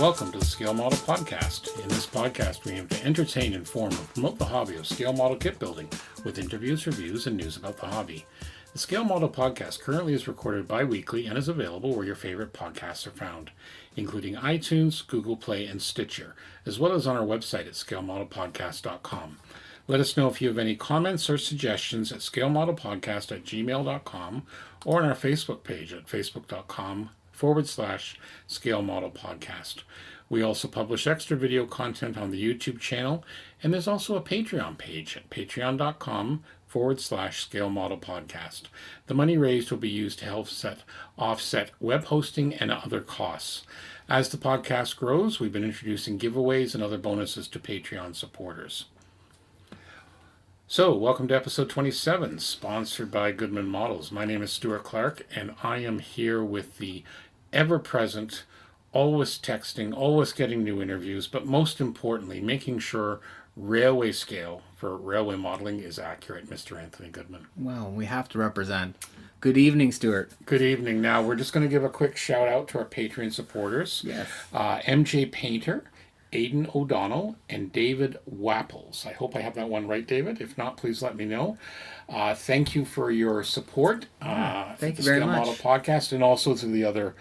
welcome to the Scale Model Podcast. In this podcast, we aim to entertain, inform, and promote the hobby of scale model kit building with interviews, reviews, and news about the hobby. The Scale Model Podcast currently is recorded bi-weekly and is available where your favorite podcasts are found, including iTunes, Google Play, and Stitcher, as well as on our website at scalemodelpodcast.com. Let us know if you have any comments or suggestions at scalemodelpodcast@gmail.com or on our Facebook page at facebook.com/Scale Model Podcast. We also publish extra video content on the YouTube channel, and there's also a Patreon page at patreon.com/Scale Model Podcast. The money raised will be used to help offset web hosting and other costs. As the podcast grows, we've been introducing giveaways and other bonuses to Patreon supporters. So, welcome to episode 27, sponsored by Goodman Models. My name is Stuart Clark, and I am here with the ever-present, always texting, always getting new interviews, but most importantly, making sure railway scale for railway modeling is accurate, Mr. Anthony Goodman. Well, we have to represent. Good evening, Stuart. Good evening. Now, we're just going to give a quick shout out to our Patreon supporters. Yes. MJ Painter, Aidan O'Donnell, and David Wapples. I hope I have that one right, David. If not, please let me know. Thank you for your support. Thank you very much. Model Podcast, and also to the other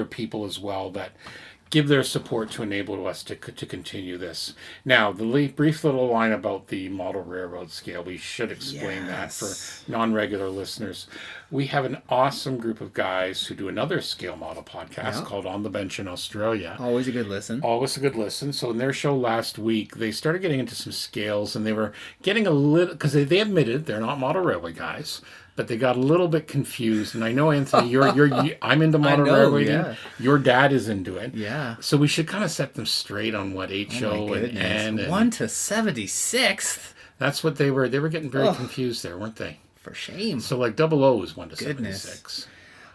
people as well that give their support to enable us to continue this. Now, the brief little line about the model railroad scale, we should explain that for non-regular listeners. We have an awesome group of guys who do another scale model podcast called On the Bench in Australia. Always a good listen. Always a good listen. So in their show last week, they started getting into some scales, and they were getting a little, because they admitted they're not model railway guys, but they got a little bit confused. And I know, Anthony, I'm into model railway. Yeah. Your dad is into it. Yeah. So we should kind of set them straight on what HO and N. 1 to 76th. That's what they were. They were getting very confused there, weren't they? For shame. So like 00 is 1 to 76.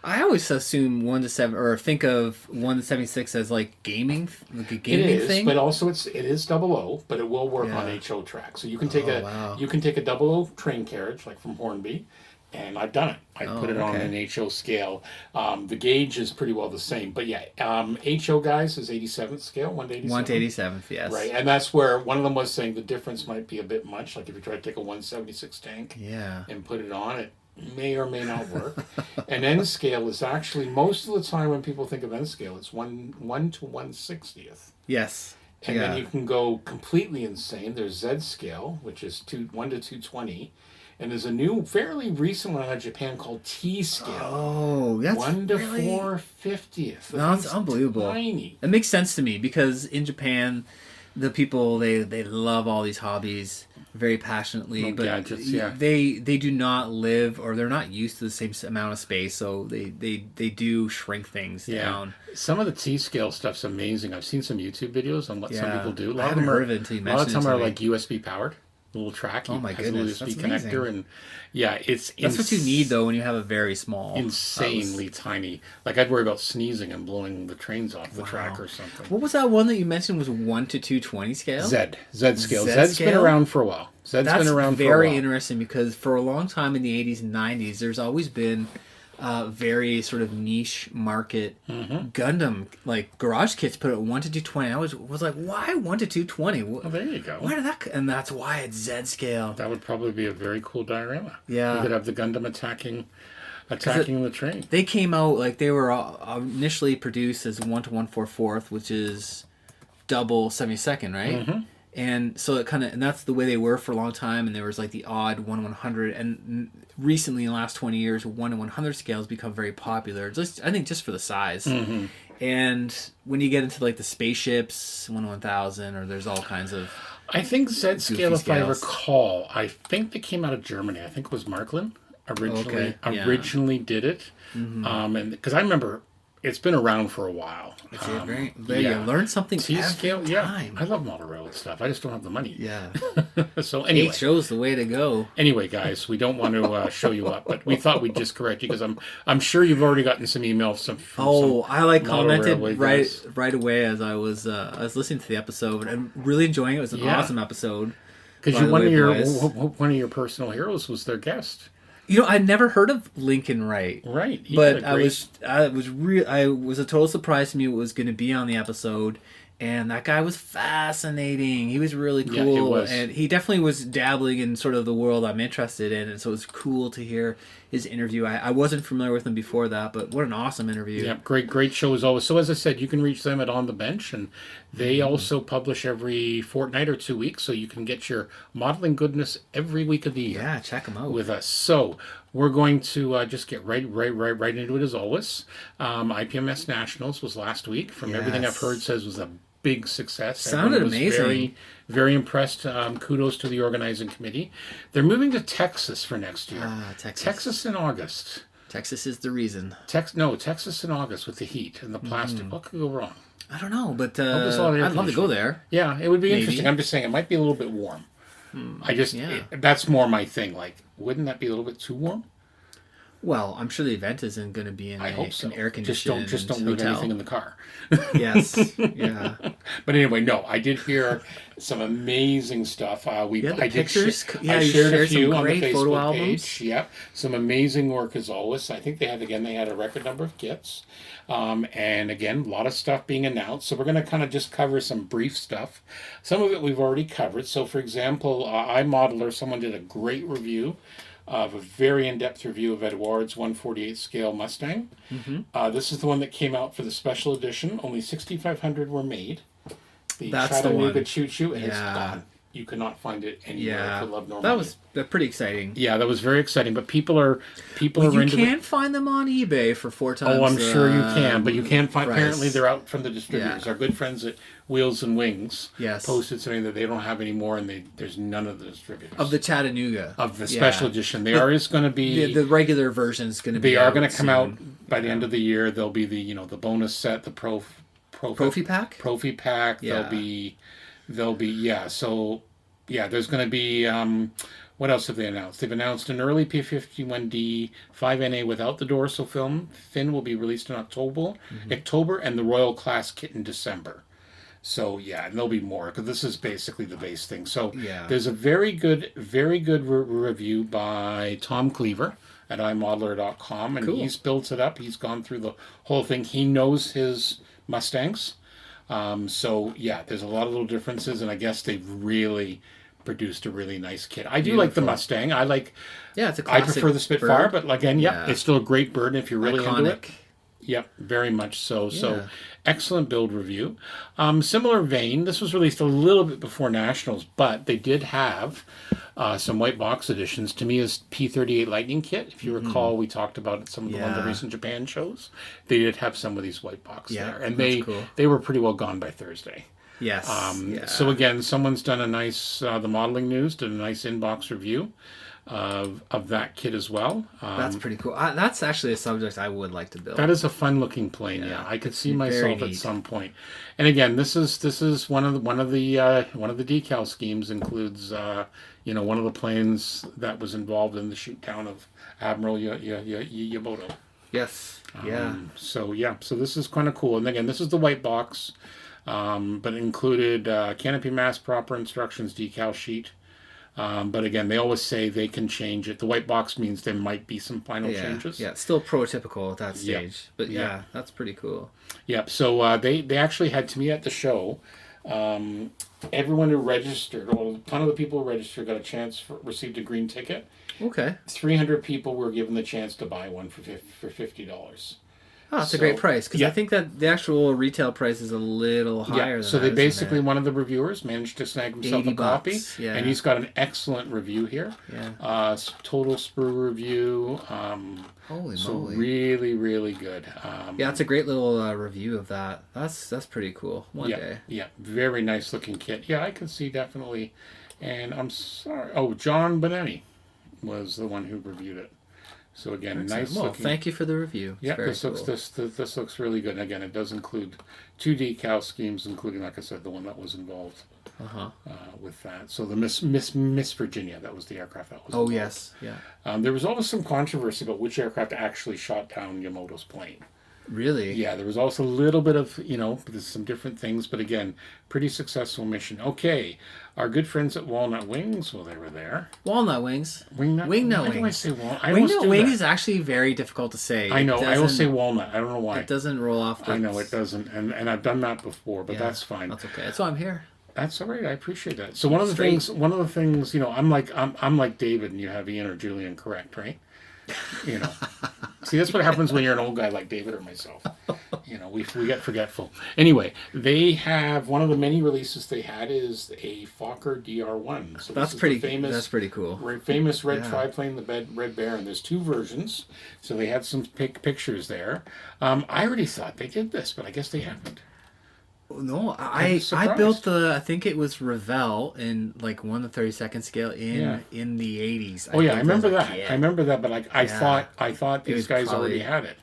I always assume 1 to 7, or think of 1 to 76 as like gaming, like a gaming it is, thing. But also it is 00, but it will work on HO track. So you can take a 00 train carriage like from Hornby, and I've done it. I put it on an HO scale. The gauge is pretty well the same, but yeah, HO guys is 87th scale, 1 to 87th. 1 to 87th, yes. Right, and that's where one of them was saying the difference might be a bit much. Like if you try to take a 176 tank and put it on, it may or may not work. And N scale is actually, most of the time when people think of N scale, it's 1 to 1/60th. Yes. And then you can go completely insane. There's Z scale, which is 1 to 220. And there's a new, fairly recent one out of Japan called T scale. Oh, that's 1 to 4/50th. No, it's unbelievable. Tiny. It makes sense to me because in Japan, the people they love all these hobbies very passionately, but gadgets, they do not live, or they're not used to the same amount of space, so they do shrink things down. Some of the T scale stuff's amazing. I've seen some YouTube videos on what some people do. I haven't heard of it until you mentioned it. A lot of them are like USB powered. Little track. Oh my goodness, USB that's connector, amazing. and that's what you need though when you have a very small, insanely tiny. Like I'd worry about sneezing and blowing the trains off the track or something. What was that one that you mentioned was 1 to 220 scale? Z scale. Z's been around for a while. That's been around for a while. Very interesting because for a long time in the 80s and 90s, there's always been very sort of niche market Gundam, like garage kits put at 1 to 220. I was like, why 1 to 220? Well, there you go. Why did that? And that's why it's Z scale. That would probably be a very cool diorama. Yeah, you could have the Gundam attacking the train. They came out like they were initially produced as 1 to 1/4, which is double 72nd, right? Mm-hmm. And so and that's the way they were for a long time. And there was like the odd 1 to 100, and recently in the last 20 years, 1 to 100 scales become very popular. I think just for the size. Mm-hmm. And when you get into like the spaceships, 1 to 1000, or there's all kinds of. I think Z scale, if I recall, I think they came out of Germany. I think it was Marklin originally did it, and because I remember. It's been around for a while. You learn something every time. I love model railroad stuff. I just don't have the money. Yeah. So anyway. HO's the way to go. Anyway, guys, we don't want to show you up, but we thought we'd just correct you because I'm sure you've already gotten some emails from I commented right away as I was listening to the episode and really enjoying it. It was an awesome episode. Because one of your personal heroes was their guest. You know, I'd never heard of Lincoln Wright. Right. But it was a total surprise to me what was going to be on the episode. And that guy was fascinating. He was really cool. Yeah, it was. And he definitely was dabbling in sort of the world I'm interested in. And so it was cool to hear his interview. I wasn't familiar with him before that, but what an awesome interview. Yeah, great show as always. So as I said, you can reach them at On the Bench, and they also publish every fortnight or 2 weeks, so you can get your modeling goodness every week of the year. Yeah, check them out. With us. So we're going to just get right into it as always. IPMS Nationals was last week. From everything I've heard, says was a big success. Sounded was amazing. Very impressed. Kudos to the organizing committee. They're moving to Texas for next year. Texas in August. Texas is the reason. Texas in August with the heat and the plastic. What could go wrong? I don't know, but there's a lot of air I'd love to go there. Yeah, it would be interesting. I'm just saying it might be a little bit warm. That's more my thing. Like, wouldn't that be a little bit too warm? Well, I'm sure the event isn't going to be in I hope so. an air-conditioned Just don't leave anything in the car. Yes. Yeah. But anyway, no, I did hear some amazing stuff. I pictures. I shared a few some on the great photo Facebook albums. page. Yep, some amazing work as always. I think they had a record number of kits, and again, a lot of stuff being announced. So we're going to kind of just cover some brief stuff. Some of it we've already covered. So, for example, iModeler, someone did a great review of a very in-depth review of Edouard's 1/48 scale Mustang. This is the one that came out for the special edition. Only 6,500 were made. That's the one. Choo-choo, and it's gone. You cannot find it anywhere for love nor money. That was pretty exciting. Yeah, that was very exciting. But people are You can find them on eBay for 4 times. Oh, I'm sure you can, but you can't find. price. Apparently, they're out from the distributors. Yeah. Our good friends at Wheels and Wings Yes. posted something that they don't have anymore, and there's none of the distributors Of the Chattanooga. of the special edition. They are just going to be The regular version is going to be. They are going to come soon. out by the end of the year. There'll be the the bonus set, the Profi pack. Profi pack. Yeah. There'll be So there's going to be what else have they announced? They've announced an early P51D 5NA without the dorsal fin will be released in October, and the Royal Class kit in December. So and there'll be more because this is basically the base thing. So there's a very good review by Tom Cleaver at iModeler.com, and he's built it up. He's gone through the whole thing. He knows his Mustangs. There's a lot of little differences, and I guess they've really produced a really nice kit. I do like the Mustang. It's a classic. I prefer the Spitfire, bird. but again, it's still a great bird if you're really into it. Iconic. Yep, very much so. So, excellent build review. Similar vein, this was released a little bit before Nationals, but they did have some white box editions. To me, is P38 Lightning kit. If you recall, we talked about it, some of one of the recent Japan shows. They did have some of these white box there, and they were pretty well gone by Thursday. Yes. So again, someone's done a nice, the Modeling News did a nice inbox review of that kit as well. That's pretty cool. That's actually a subject I would like to build. That is a fun looking plane. Yeah, I could see myself at some point. And again, this is one of the decal schemes includes one of the planes that was involved in the shoot down of Admiral Yamamoto. Yes. So this is kind of cool. And again, this is the white box. But it included canopy mast, proper instructions, decal sheet. But again, they always say they can change it. The white box means there might be some final changes. Yeah, it's still prototypical at that stage. But that's pretty cool. Yep. So they actually had, to me at the show, everyone who registered, or a ton of the people who registered got a chance received a green ticket. Okay. 300 people were given the chance to buy one for $50. Oh, that's a great price, because I think that the actual retail price is a little higher than so that, they basically, one of the reviewers managed to snag himself a copy, and he's got an excellent review here. Yeah. Total sprue review. Holy moly. Really, really good. It's a great little review of that. That's pretty cool. One day. Yeah, very nice looking kit. Yeah, I can see definitely. And I'm sorry. Oh, John Benetti was the one who reviewed it. So again, nice looking. Thank you for the review. Yeah, this looks really good. And again, it does include 2 decal schemes, including, like I said, the one that was involved with that. So the Miss Virginia, that was the aircraft that was involved. Yes, yeah. There was always some controversy about which aircraft actually shot down Yamamoto's plane. Really? Yeah, there was also a little bit of, there's some different things, but again, pretty successful mission. Okay, our good friends at Walnut Wings, well, they were there. Walnut Wings. Wingnut, Wingnut why do I Wings. say walnut? I almost Wingnut do Wings that. is actually very difficult to say. I know, I always say doesn't- walnut. I don't know why. It doesn't roll off the... I know it doesn't, and I've done that before, but Yeah, that's fine. That's okay. That's why I'm here. That's all right. I appreciate that. So one of the Straight. things, I'm like David, and you have Ian or Julian, correct, right? You know, see, that's what happens when you're an old guy like David or myself. We get forgetful. Anyway, they have one of the many releases they had is a Fokker DR1. So That's this is pretty. the famous. That's pretty cool. Famous red Yeah. triplane, the Red Bear, and there's two versions. So they had some pictures there. I already thought they did this, but I guess they haven't. No, I'm I surprised. built I think it was Revell in like 1/32 scale in the 80s. Oh yeah, I think as remember a that. kid. I remember that, but I Yeah. thought these was guys probably- already had it.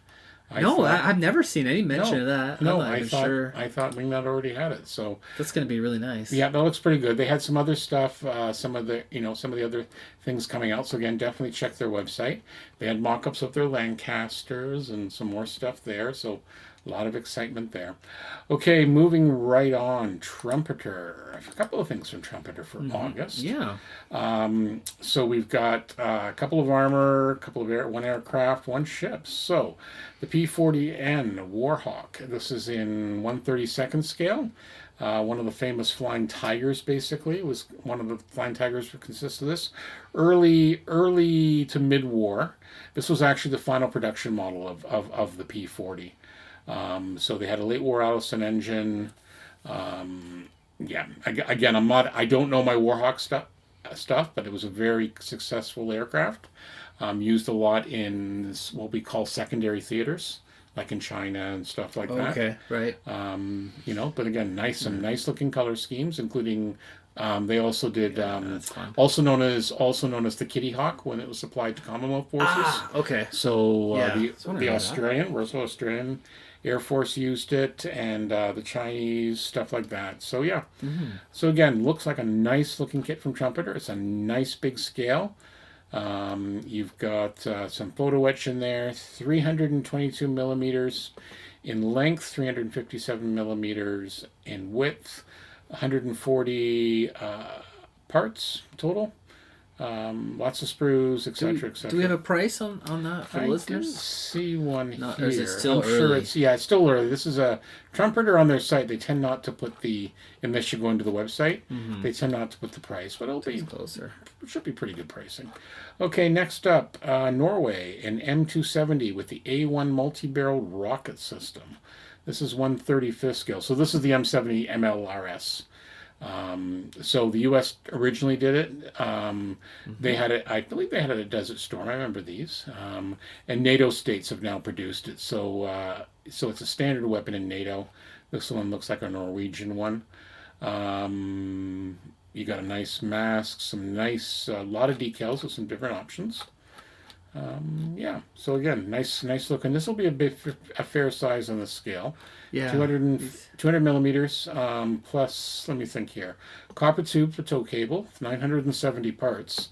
I've never seen any mention of that. No, I'm not even sure. I thought Wingnut already had it. So That's gonna be really nice. yeah, that looks pretty good. They had some other stuff, some of the other things coming out. So again, definitely check their website. They had mock-ups of their Lancasters and some more stuff there. So a lot of excitement there. Okay, moving right on. Trumpeter. A couple of things from Trumpeter for August. Yeah. So we've got a couple of armor, a couple of one aircraft, one ship. So the P-40N Warhawk. This is in 1/32 scale. One of the famous Flying Tigers, basically, was one of the Flying Tigers would consist of this. Early to mid-war. This was actually the final production model of the P-40. So they had a late war Allison engine. Yeah, again, I don't know my Warhawk stuff, but it was a very successful aircraft. Used a lot in what we call secondary theaters, like in China and stuff like that. Okay. Right. But again, nice looking color schemes, including they also did That's fun. also known as the Kitty Hawk when it was supplied to Commonwealth forces. Ah. Okay. So Yeah, the so I know that. Australian Air Force used it, and the Chinese, stuff like that. So yeah. So again, looks like a nice looking kit from Trumpeter. It's a nice big scale. You've got some photo etch in there, 322 millimeters in length, 357 millimeters in width, 140 parts total. Lots of sprues, etc., etc. Do we have a price on that for I the didn't listeners? see one No, here. or is it still I'm sure early? it's still early. This is a Trumpeter on their site. They tend not to put unless you go into the website, they tend not to put the price, but It's closer. it should be pretty good pricing. Okay, next up, Norway, an M270 with the A1 multi-barreled rocket system. This is 1/35 scale. So this is the M70 MLRS. So the U.S. originally did it. They had it. I believe they had it at Desert Storm. I remember these. And NATO states have now produced it. So it's a standard weapon in NATO. This one looks like a Norwegian one. You got a nice mask, some nice, a lot of decals with some different options. Yeah. So again, nice looking. This will be a fair size on the scale. Yeah. 200 millimeters, plus, let me think here. Copper tube for tow cable, 970 parts,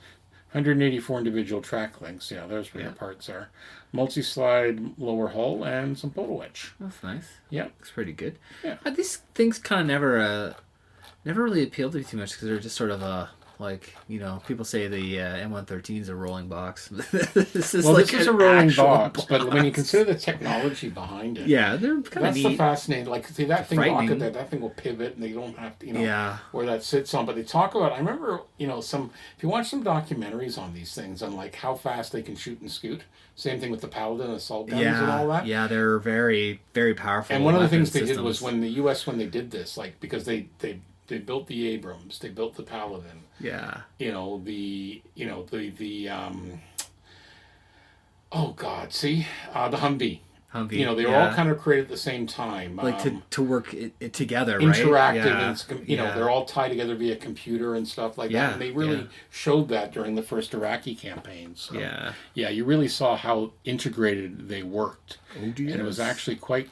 184 individual track links. Yeah, there's where the parts are. Multi-slide lower hull and some photo etch. That's nice. Yeah. Looks pretty good. Yeah. These things kind of never really appealed to me too much because they're just sort of people say the M113 is a rolling box. This is This is a rolling box, but when you consider the technology behind it, yeah, they're kind of that's the neat. fascinating. Like, see, that thing Frightening. rocket, that thing will pivot, and they don't have to, Yeah. where that sits on. But they talk about. I remember, if you watch some documentaries on these things, on like how fast they can shoot and scoot. Same thing with the Paladin assault guns and all that. Yeah, they're very, very powerful. And one of the things they weapon did was systems. when the U.S. when they did this, like because they built the Abrams, they built the Paladin. Yeah. Oh God, see, the Humvee. Humvee. They were all kind of created at the same time. like to work it together, right? Interactive, Yeah. and they're all tied together via computer and stuff like Yeah, that. And they really yeah. showed that during the first Iraqi campaigns. So, Yeah. yeah, you really saw how integrated they worked. Oh, And it was actually quite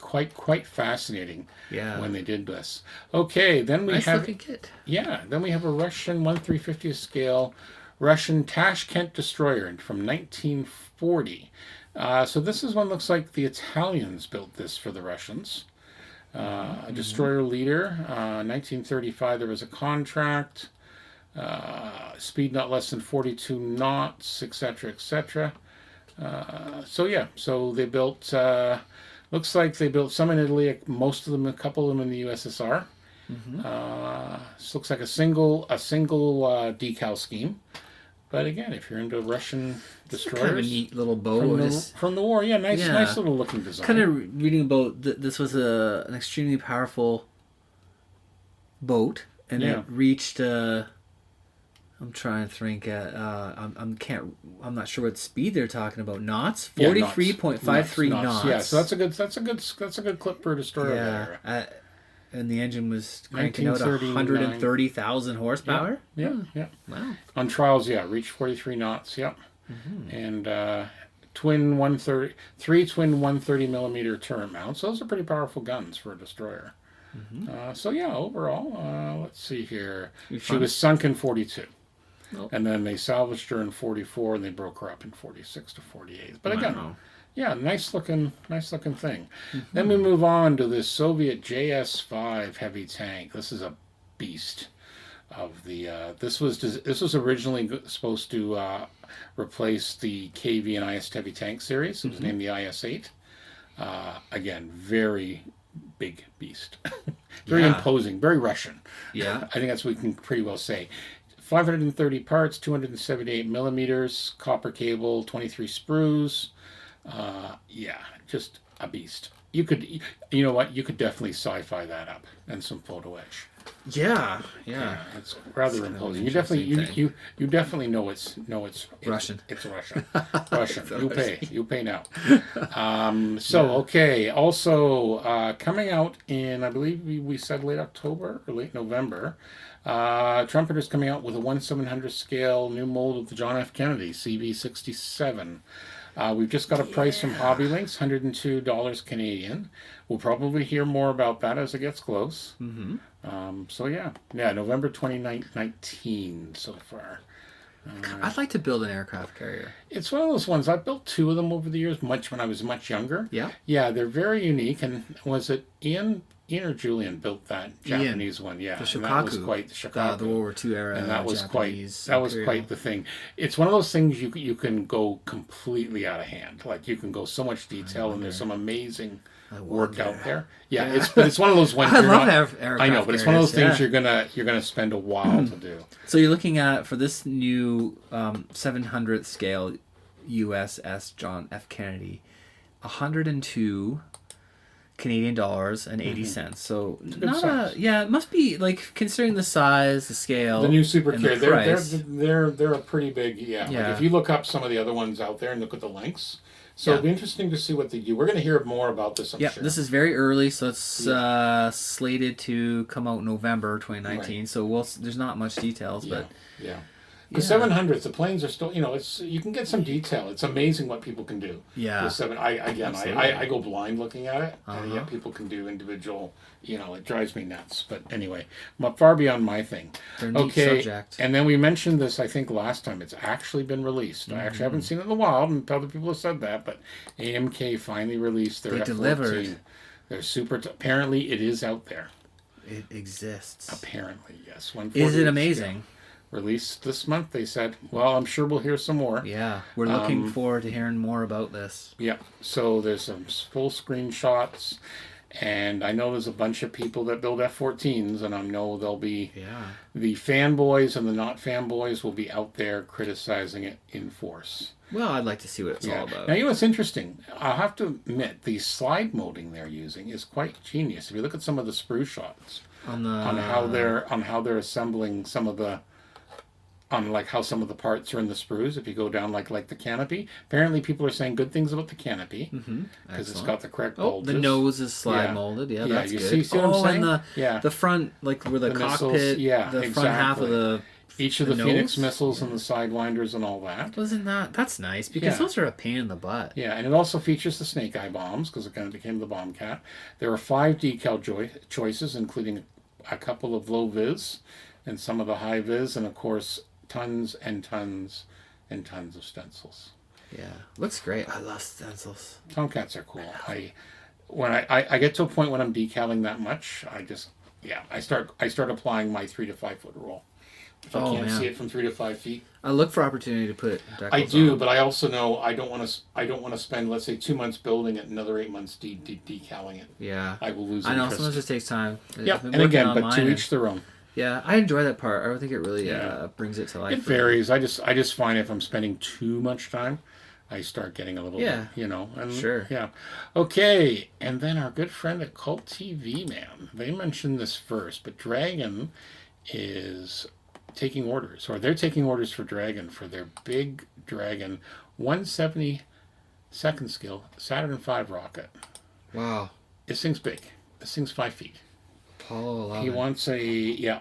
fascinating Yeah. when they did this. Okay, then we Nice have looking kit. then we have a Russian 1/350th scale Russian Tashkent destroyer from 1940. So this is one looks like the Italians built this for the Russians. A destroyer leader, 1935. There was a contract. Speed not less than 42 knots, etc., etc. So they built. Looks like they built some in Italy, most of them, a couple of them in the USSR. This looks like a single decal scheme. But again, if you're into Russian destroyers, kind of a neat little boat from the war, nice little looking design. Kind of reading about this was an extremely powerful boat, and it reached. I'm trying to think. I'm not sure what speed they're talking about. Knots. 43.53 knots. Yeah, so that's a good clip for a destroyer. Yeah. And the engine was cranking out 130,000 horsepower. Yeah. Wow. On trials, reached 43 knots. Yeah. And three twin 130 millimeter turret mounts. So those are pretty powerful guns for a destroyer. Overall, let's see here. She was sunk in 42. Oh. And then they salvaged her in 44, and they broke her up in 46 to 48. But again, nice looking thing. Then we move on to this Soviet JS-5 heavy tank. This is a beast of the. This was originally supposed to replace the Caveny and IS heavy tank series. It was named the IS-8. Again, very big beast, very imposing, very Russian. Yeah, I think that's what we can pretty well say. 530 parts, 278 millimeters, copper cable, 23 sprues. Just a beast. You could definitely sci-fi that up and some photo etch. Yeah. It's rather imposing. You definitely know it's Russian. It's Russian. You pay now. Okay. Also, coming out in, I believe we said late October or late November. Trumpeter's coming out with a 1/700 scale new mold of the John F. Kennedy CB-67. We've just got a price from Hobby Links, $102 Canadian. We'll probably hear more about that as it gets close. November 2019 so far. I'd like to build an aircraft carrier. It's one of those ones. I've built two of them over the years, when I was much younger. Yeah, they're very unique. And was it Ian or Julian built that Japanese one? Yeah, the Shokaku. And that was quite the Shokaku. The World War II era. And that was Japanese quite the thing. It's one of those things you can go completely out of hand. Like you can go so much detail, and there's some amazing work out there. Yeah, it's one of those ones. I love aircraft. I know, but it's one of those things you're gonna spend a while to do. So you're looking at, for this new 700th scale USS John F. Kennedy, 102 Canadian dollars and 80 cents. So it must be, like, considering the size, the scale, the new Super carrier. They're a pretty big Like if you look up some of the other ones out there and look at the links. So it'll be interesting to see what they do. We're going to hear more about this, I'm sure. This is very early, so it's slated to come out November 2019. Right. So there's not much details, but the 700s, the planes are still, you can get some detail. It's amazing what people can do. Yeah. I go blind looking at it, and yet people can do individual. It drives me nuts. But anyway, far beyond my thing. They're a neat subject. And then we mentioned this, I think, last time. It's actually been released. I actually haven't seen it in the wild, and other people have said that. But AMK finally released their F14. Delivered. Their Super. Apparently, it is out there. It exists. Apparently, yes. Is it amazing? Released this month, they said. Well, I'm sure we'll hear some more. Yeah, we're looking forward to hearing more about this. Yeah, so there's some full screen shots, and I know there's a bunch of people that build F-14s, and I know there'll be the fanboys and the not fanboys will be out there criticizing it in force. Well, I'd like to see what it's all about. Now, what's interesting, I'll have to admit, the slide molding they're using is quite genius. If you look at some of the sprue shots on how they're assembling some of the how some of the parts are in the sprues. If you go down like the canopy, apparently people are saying good things about the canopy because it's got the correct bulges. The nose is slide molded. Yeah, that's good. See what I'm saying? And the front, like where the cockpit, missiles, front half of the each of the Phoenix missiles and the sidewinders and all that. That's nice because those are a pain in the butt. Yeah, and it also features the Snake Eye bombs because it kind of became the bomb cat. There are 5 decal choices, including a couple of low vis and some of the high vis, and of course tons and tons and tons of stencils. Yeah, looks great. I love stencils. Tomcats are cool. When I get to a point when I'm decaling that much, I start applying my 3 to 5 foot rule. If I can't see it from 3 to 5 feet, I look for opportunity to put decals I do, on. but I also know I don't want to spend, let's say, 2 months building it, another 8 months decaling it. Yeah, I will lose I know interest. sometimes it takes time. Yeah, and again, but to each their own. Yeah, I enjoy that part. I don't think it really brings it to life. It varies. I just find if I'm spending too much time, I start getting a little bit, and sure. Yeah. Okay, and then our good friend at Cult TV, man, they mentioned this first, but Dragon is taking orders, or they're taking orders for Dragon for their big Dragon 172nd scale Saturn V rocket. Wow. This thing's big. This thing's 5 feet. Apollo 11. He wants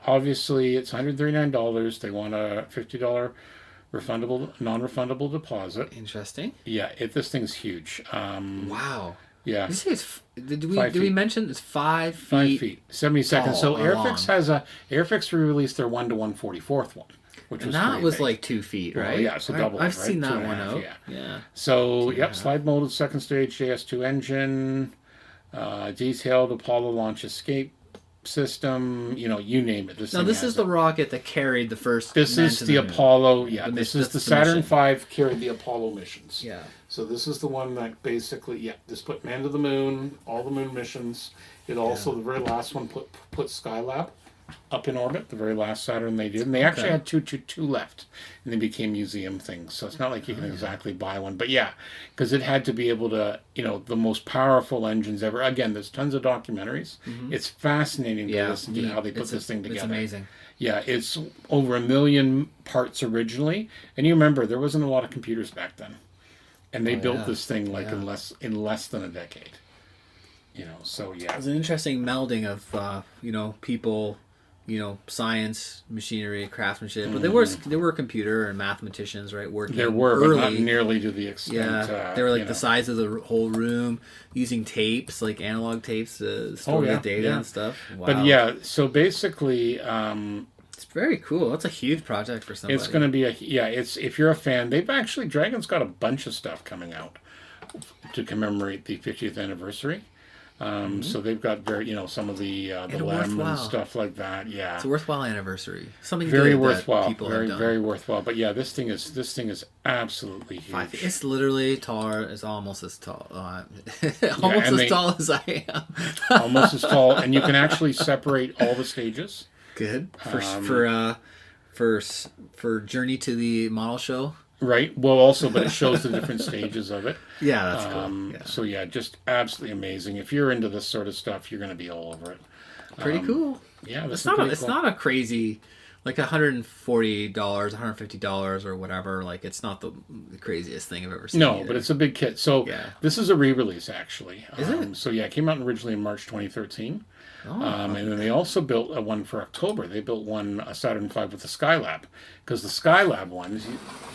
obviously it's $139. They want a $50 non-refundable deposit. Interesting. Yeah, this thing's huge. Wow. Yeah. You say did we mention it's 5 feet? 5 feet. 72nd. So Airfix long. Airfix re-released their 1 to 144th one, which was that was big. like 2 feet, right? Well, yeah, so double. I've right? seen that 2.5, one out. Yeah. So slide molded second stage JS2 engine, detailed Apollo launch escape system, you name it. This is the rocket that carried the first. This is the Apollo. Yeah, this is the Saturn V carried the Apollo missions. Yeah. So this is the one that basically, this put man to the moon, all the moon missions. It also the very last one put Skylab up in orbit. The very last Saturn they did, and they actually had two left, and they became museum things. So it's not like you can exactly buy one, but because it had to be able to, the most powerful engines ever. Again, there's tons of documentaries. Mm-hmm. It's fascinating to listen to how they put this thing together. It's amazing. Yeah, it's over 1 million parts originally, and you remember there wasn't a lot of computers back then, and they built this thing in less than a decade. So yeah, it's an interesting melding of people. Science, machinery, craftsmanship, but they were computer and mathematicians, right? Working. There were, early. but not nearly to the extent. Yeah, they were like the size of the whole room, using tapes, like analog tapes, to store the data and stuff. Wow. But so basically, it's very cool. That's a huge project for somebody. It's going to be it's if you're a fan, Dragon's got a bunch of stuff coming out to commemorate the 50th anniversary. So they've got some of the LEM and stuff like that. Yeah, it's a worthwhile anniversry. Something very good worthwhile. That people have done. Very worthwhile. But this thing is absolutely huge. It's literally taller. It's almost as tall. As tall as I am. Almost as tall, and you can actually separate all the stages. Good for Journey to the Model Show. Right. Well, but it shows the different stages of it. Yeah, that's cool. Yeah. So just absolutely amazing. If you're into this sort of stuff, you're going to be all over it. Pretty cool. Yeah, it's not a crazy, like $140, $150 or whatever. Like it's not the craziest thing I've ever seen. No, either. but it's a big kit. So this is a re-release actually. Is it? So it came out originally in March 2013. And then they also built one for October. They built a Saturn V with the Skylab, because the Skylab ones,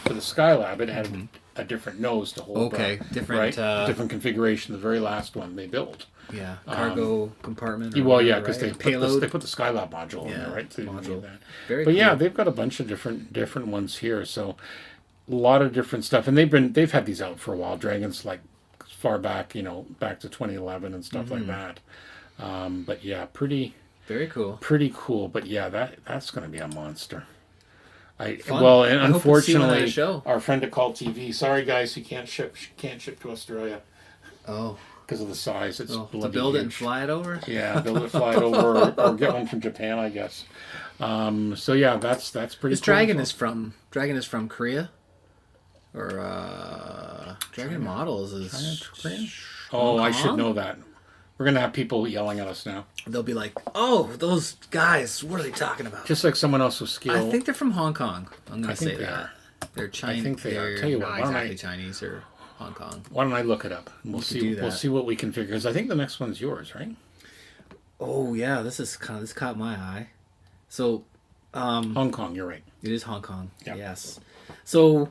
for the Skylab, it had a different nose to hold. Different configuration. The very last one they built. Yeah, cargo compartment. Because they put the Skylab module in there, right? So module. Very cool. They've got a bunch of different ones here. So a lot of different stuff, and they've had these out for a while. Dragon's like far back, back to 2011 and stuff like that. But pretty very cool. Pretty cool. But that's going to be a monster. Unfortunately, our friend at Call TV. Sorry, guys, he can't ship to Australia. Oh, because of the size. It's to build it and fly it over. Yeah, build it, fly it over, or get one from Japan, I guess. That's pretty. This cool. Dragon is from Korea, or Dragon Models is Korean. Oh, I should know that. We're going to have people yelling at us now. They'll be like, oh, those guys, what are they talking about? Just like someone else with skill. I think they're from Hong Kong. I'm going to say that. They're Chinese. I think they are. Tell you what, not exactly Chinese or Hong Kong. Why don't I look it up? We'll see what we can figure. Because I think the next one's yours, right? Oh, yeah. This caught my eye. So, Hong Kong, you're right. It is Hong Kong. Yep. Yes. So,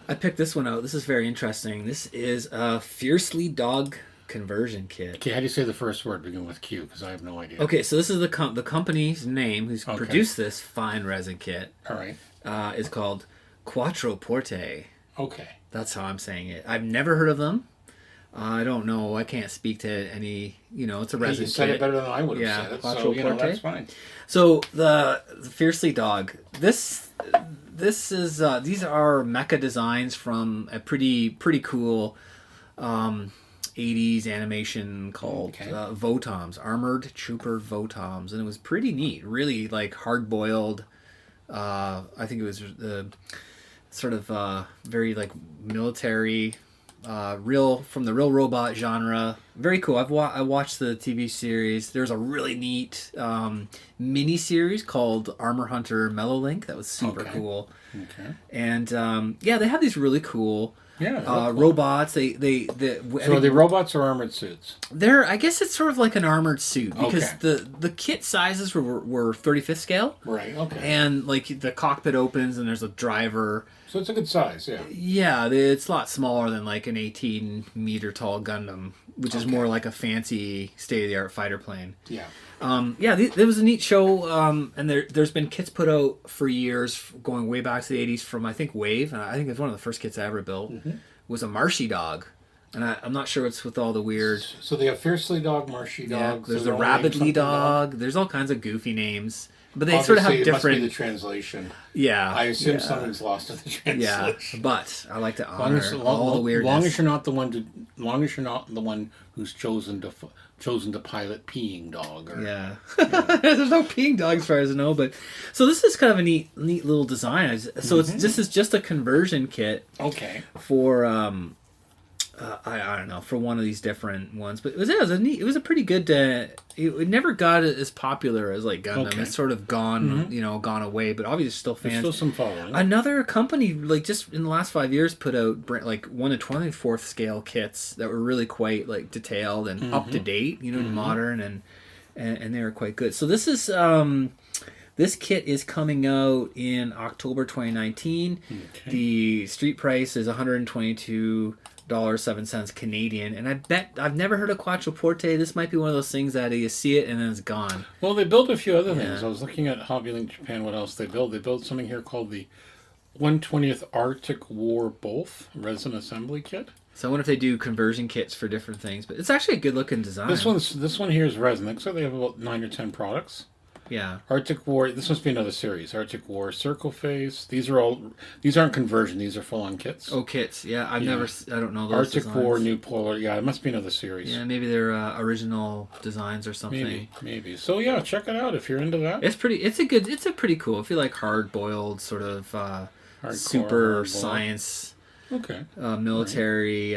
I picked this one out. This is very interesting. This is a Fiercely Dog conversion kit. Okay, how do you say the first word begin with Q? Because I have no idea. Okay, so this is the company's name who's produced this fine resin kit. All right. Is called Quattroporte. Okay. That's how I'm saying it. I've never heard of them. I don't know. I can't speak to any. It's a resin You said kit. it better than I would have Yeah, said it, so Quattroporte. that's fine. So the Fiercely Dog. This is these are mecha designs from a pretty cool 80s animation called Votoms, Armored Trooper Votoms, and it was pretty neat. Really like hard boiled. I think it was sort of very like military. From the real robot genre. Very cool. I watched the TV series. There's a really neat mini series called Armor Hunter Mellow Link that was super cool. Okay. And they have these really cool cool. robots. So are they robots or armored suits? I guess it's sort of like an armored suit because the kit sizes were 35th scale. Right. Okay. And like the cockpit opens and there's a driver. So it's a good size, yeah. Yeah, it's a lot smaller than like an 18-meter tall Gundam, which is more like a fancy state-of-the-art fighter plane. Yeah. There was a neat show, and there's been kits put out for years, going way back to the 80s from, I think, Wave, and I think it's one of the first kits I ever built, was a Marshy dog. And I'm not sure what's with all the weird... So they have Fiercely Dog, Marshy Dog. There's a Rapidly Dog. There's all kinds of goofy names. But they sort of have different... It must be the translation. Yeah. I assume something's lost in the translation. Yeah, but I like to honor all the weirdness. Long as you're not the one who's chosen to pilot Peeing Dog. Yeah. There's no peeing dog as far as I know, but so this is kind of a neat little design. So this is just a conversion kit. Okay. For I don't know, for one of these different ones, but it was a pretty good. It never got as popular as like Gundam. Okay. It's sort of gone, gone away, but obviously still fans. There's still some following. Another company, like just in the last 5 years, put out like 1 to 24th scale kits that were really quite like detailed and up to date, modern, and they were quite good. So this is this kit is coming out in October 2019. Okay. The street price is $122.07 Canadian, and I bet I've never heard of Quattroporte. This might be one of those things that you see it and then it's gone. Well, they build a few other things. I was looking at HobbyLink Japan. What else they build? They build something here called the 120th Arctic War Both resin assembly kit. So I wonder if they do conversion kits for different things, but it's actually a good looking design. This one here is resin. Looks like they have about 9 or 10 products. Yeah. Arctic War. This must be another series. Arctic War Circle Face. These aren't conversion. These are full on kits. Oh, kits. Yeah, I don't know those Arctic designs. War New Polar. Yeah, it must be another series. Yeah, maybe they're original designs or something. Maybe. So yeah, check it out if you're into that. It's pretty cool. If you like hard boiled sort of super science. Okay. Military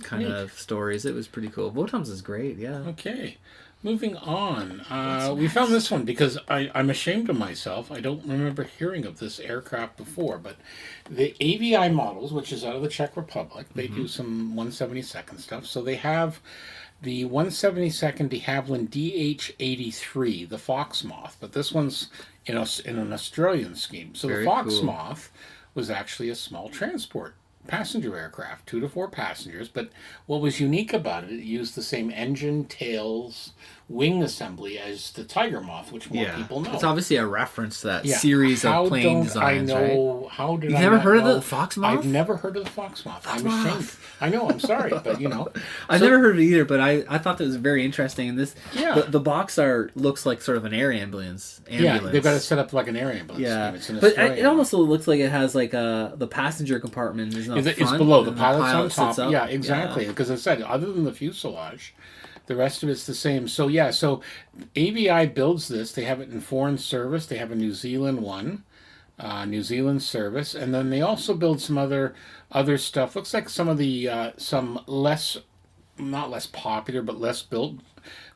kind of stories. It was pretty cool. Votoms is great. Yeah. Okay. Moving on, we found this one because I'm ashamed of myself. I don't remember hearing of this aircraft before, but the AVI models, which is out of the Czech Republic, they do some 172nd stuff. So they have the 172nd de Havilland DH-83, the Fox Moth, but this one's in an Australian scheme. So the Fox Moth was actually a small transport passenger aircraft, 2 to 4 passengers, but what was unique about it used the same engine, tails, wing assembly as the Tiger Moth, which more people know. It's obviously a reference to that series of plane designs, right? How did You've I never heard know? of the Fox Moth? I've never heard of the Fox Moth. I'm ashamed. I know, I'm sorry, but I've never heard of it either, but I thought that was very interesting. And the box art looks like sort of an air ambulance. Yeah, they've got it set up like an air ambulance. Yeah, it's but it almost looks like it has like the passenger compartment is not it's below, the pilot's on top. Yeah, exactly. Because I said, other than the fuselage, the rest of it's the same. So AVI builds this. They have it in foreign service. They have a New Zealand one, New Zealand service, and then they also build some other stuff. Looks like some of the some not less popular, but less built.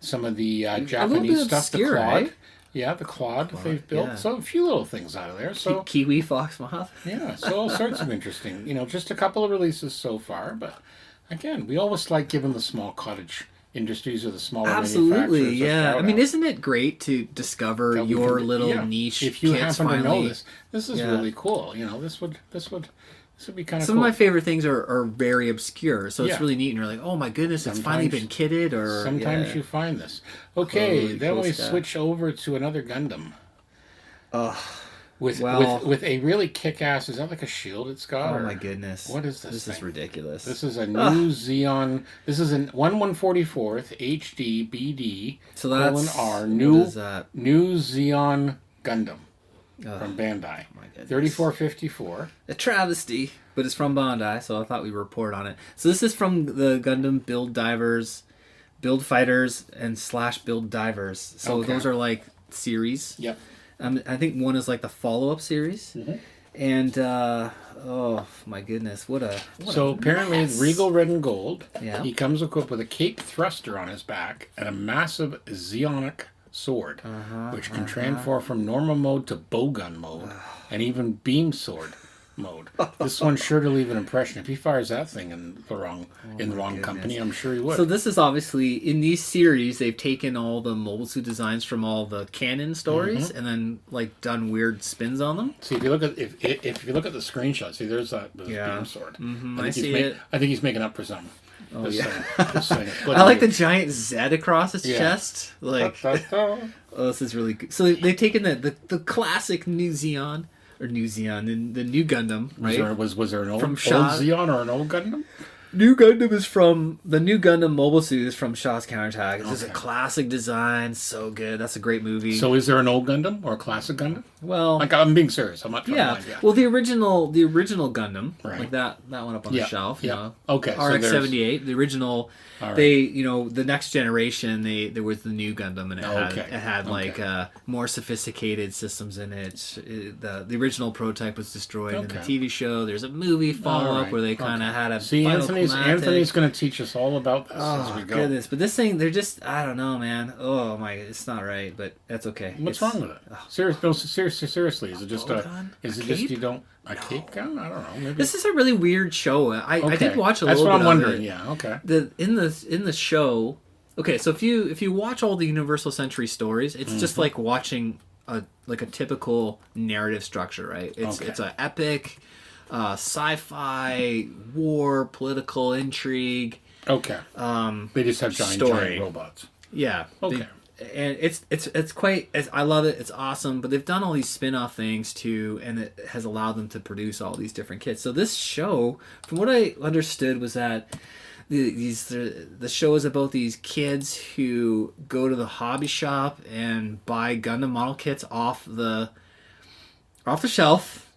Some of the Japanese stuff. Obscure, the Claude. Right? Yeah, the Claude they've built. Yeah. So a few little things out of there. So Kiwi Fox Moth. Yeah, so all sorts of interesting. Just a couple of releases so far, but again, we always like giving the small cottage industries or the smaller manufacturers. Yeah. I mean, isn't it great to discover your little niche? If you happen to know this is really cool. This would be kind of Some of my favorite things are very obscure, so it's really neat. And you're like, oh my goodness, it's finally been kitted. Or sometimes you find this. Okay, then we switch over to another Gundam. with a really kick-ass. Is that like a shield it's got? Oh my goodness! What is this? This thing? is ridiculous. This is a new Xeon. This is an 1/144th HD BD so that's R new Xeon Gundam from Bandai. My goodness. 3454. A travesty, but it's from Bandai, so I thought we'd report on it. So this is from the Gundam Build Divers, Build Fighters, and / Build Divers. So those are like series. Yep. I think one is like the follow-up series. Mm-hmm. And oh my goodness, what a apparently mess. Regal Red and Gold. Yeah. He comes equipped with a cape thruster on his back and a massive Xeonic sword, which can transform from normal mode to bowgun mode and even beam sword mode. This one's sure to leave an impression. If he fires that thing in the wrong company, I'm sure he would. So this is obviously in these series they've taken all the mobile suit designs from all the canon stories and then like done weird spins on them. See, if you look at if you look at the screenshot, see there's that beam sword. I see it. I think he's making up for something. Oh yeah. I like the giant Z across his chest. Like oh, this is really good. So they've taken the classic New Xeon. Or New Xeon, and the new Gundam, right? Was there an old Shaw? Xeon or an old Gundam? New Gundam is from the new Gundam mobile suit is from Shaw's Counterattack. It's just a classic design, so good. That's a great movie. So is there an old Gundam or a classic Gundam? Well, like I'm being serious. I'm not trying to lie. Well, the original Gundam, like that one up on the shelf. Yeah. You know, okay. RX-78, the original. Right. They, the next generation, there was the new Gundam, and it had like more sophisticated systems in it. The original prototype was destroyed in the TV show. There's a movie follow-up where they kind of had a Anthony's going to teach us all about this as we go. Goodness, but this thing, they're just, I don't know, man. Oh my, it's not right, but that's okay. What's wrong with it? Seriously, is it just you don't a cape gun? I don't know. Maybe this is a really weird show. I did watch a little bit. That's what I'm wondering. Of it. Yeah. Okay. In the show. Okay, so if you watch all the Universal Century stories, it's just like watching a typical narrative structure, right? It's an epic, sci-fi, war, political intrigue. Okay. They just have giant robots. Yeah. Okay. And it's quite. I love it. It's awesome. But they've done all these spin-off things too, and it has allowed them to produce all these different kits. So this show, from what I understood, was that the show is about these kids who go to the hobby shop and buy Gundam model kits off the shelf.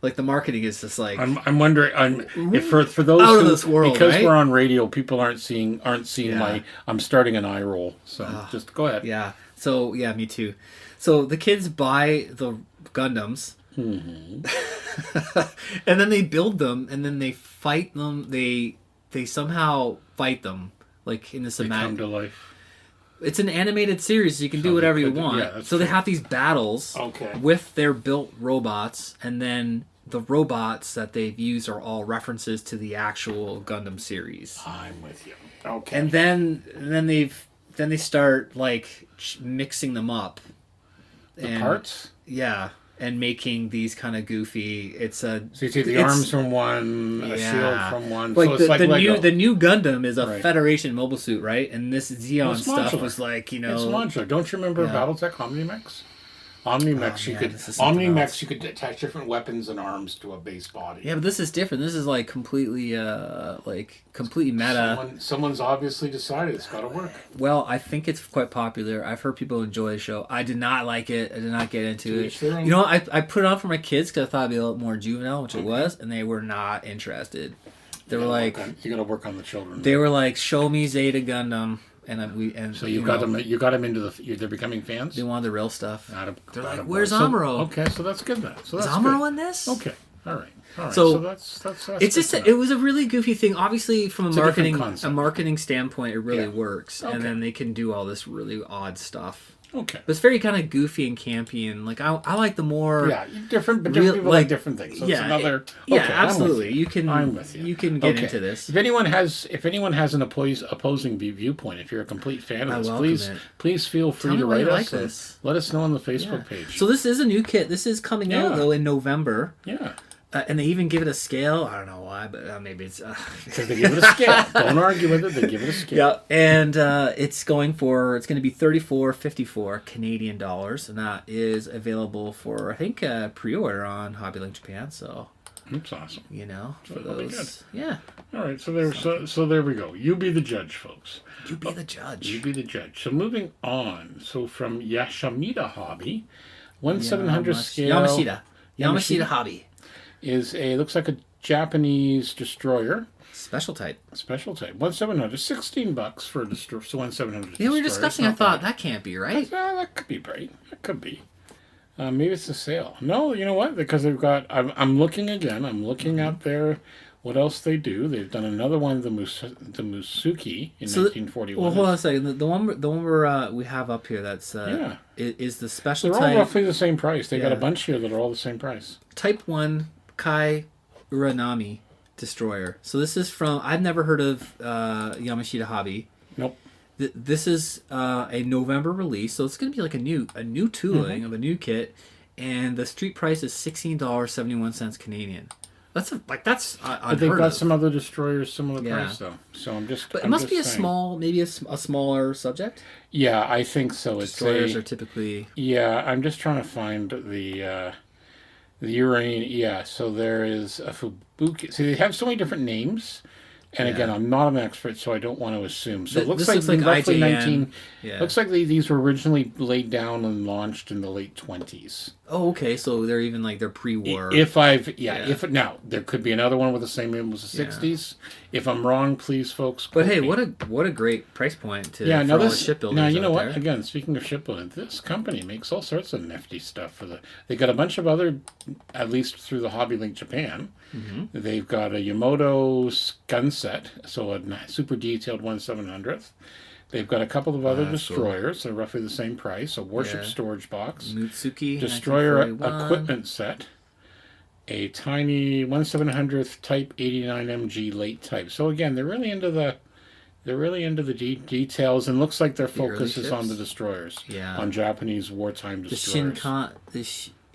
Like the marketing is just like I'm wondering if for those out of this world, because right? we're on radio, people aren't seeing my I'm starting an eye roll. So just go ahead. Yeah. So yeah, me too. So the kids buy the Gundams, and then they build them, and then they fight them. They somehow fight them like in this come to life. It's an animated series, so you can do whatever you want. Yeah, so they have these battles with their built robots, and then the robots that they've used are all references to the actual Gundam series. I'm with you. Okay. And then they start like mixing them up. The parts? Yeah. And making these kind of goofy. So you take the arms from one, a shield from one. Like so it's like the new Gundam is a Federation mobile suit, right? And this Xeon stuff was like It's modular. Don't you remember BattleTech Omnimex? Omnimex, you could attach different weapons and arms to a base body. Yeah, but this is different. This is like completely meta. Someone's obviously decided it's got to work. Well, I think it's quite popular. I've heard people enjoy the show. I did not like it. I did not get into it. You know, I put it on for my kids because I thought it'd be a little more juvenile, which it was, and they were not interested. They were like, "You got to work on the children." They were like, "Show me Zeta Gundam." So you got them into they're becoming fans. They want the real stuff. They're like, "Where's Amuro?" Okay, so that's good then. So is Amuro in this? Okay, all right. So that's it's just it was a really goofy thing. Obviously, from a marketing standpoint, it really works, and then they can do all this really odd stuff. Okay, but it's very kind of goofy and campy, and like I like the more different people like different things. So it's another absolutely. I'm with you. You can get into this. If anyone has an opposing viewpoint, if you're a complete fan of this, please feel free to write us. Let us know on the Facebook page. So this is a new kit. This is coming out though in November. Yeah. And they even give it a scale. I don't know why, but maybe it's... Because they give it a scale. Don't argue with it. They give it a scale. Yeah, and it's going to be $34.54 Canadian dollars, and that is available for, I think, pre-order on HobbyLink Japan. So that's awesome. You know, for That'll those, yeah. All right, so there we go. You be the judge, folks. You be the judge. You be the judge. So moving on. So from Yamashita Hobby, 1/700 scale. Yamashita Hobby looks like a Japanese destroyer. Special type. 1/700, $16 for a destroyer. So 1/700. Yeah, we were discussing. I thought that can't be right. That could be right. That could be. Maybe it's a sale. No, you know what? Because they've got. I'm looking again. I'm looking out there. What else they do? They've done another one, the Musuki in 1941. Well, hold on a second. The one we have up here that's is the special They're type. all roughly the same price. They got a bunch here that are all the same price. Type 1 Kai Uranami destroyer. So this is from, I've never heard of Yamashita Hobby. Nope. This is a November release, so it's going to be like a new tooling of a new kit, and the street price is $16.71 Canadian. That's unheard But they've got some other destroyers similar price though. So But it must be maybe a smaller subject. Yeah, I think so. Destroyers are typically. Yeah, I'm just trying to find the Uranian. Yeah, so there is a Fubuki. See, they have so many different names. And again, I'm not an expert, so I don't want to assume. So it looks like roughly IJN. 19. Yeah. Looks like these were originally laid down and launched in the late 20s. Oh, okay. So they're even they're pre-war. Now there could be another one with the same name as the 60s. If I'm wrong, please, folks. But hey, what a great price point for all the shipbuilders. Now you know what? There. Again, speaking of shipbuilding, this company makes all sorts of nifty stuff They got a bunch of other, at least through the HobbyLink Japan. Mm-hmm. They've got a Yamato gun set, so a super detailed 1/700th. They've got a couple of other destroyers. They're roughly the same price. A warship storage box. Mutsuki. Destroyer equipment set. A tiny 1/700th Type 89 MG late type. So again, they're really into the details, and looks like their focus is on the destroyers. Yeah. On Japanese wartime destroyers. The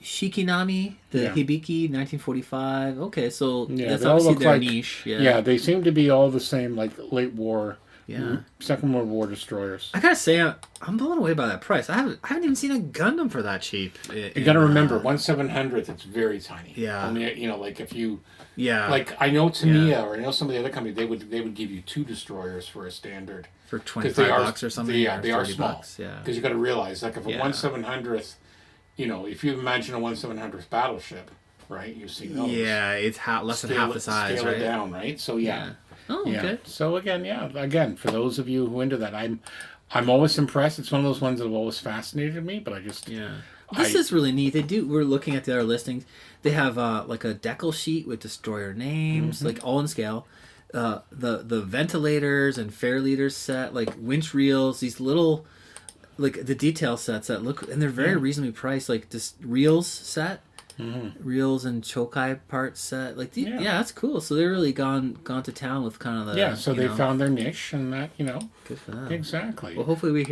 Shikinami, the Hibiki, 1945. Okay, so that's they all obviously look their niche. Yeah, they seem to be all the same, like late war. Yeah. Second World War destroyers. I gotta say, I'm blown away by that price. I haven't even seen a Gundam for that cheap. You gotta remember, 1/700th, it's very tiny. Yeah. Only, like if you. Yeah. Like I know Tamiya or I know some of the other companies, they would give you 2 destroyers for a standard. For $25 or something. Yeah, they are small. Bucks, yeah. Because you got to realize, like if a 1/700th, if you imagine a 1/700th battleship, right? You've seen those. Yeah, it's less than half the size, scale right? it down, right? So yeah. Oh, okay. So again, for those of you who are into that, I'm always impressed. It's one of those ones that have always fascinated me, but I just This is really neat. We're looking at the other listings. They have like a decal sheet with destroyer names, like all in scale. The ventilators and fair leaders set, like winch reels, these little, like the detail sets that look, and they're very reasonably priced. Like this reels set. Reels and chokai parts set, that's cool. So they're really gone to town with kind of the So they found their niche, and that good for them. Exactly. Well, hopefully we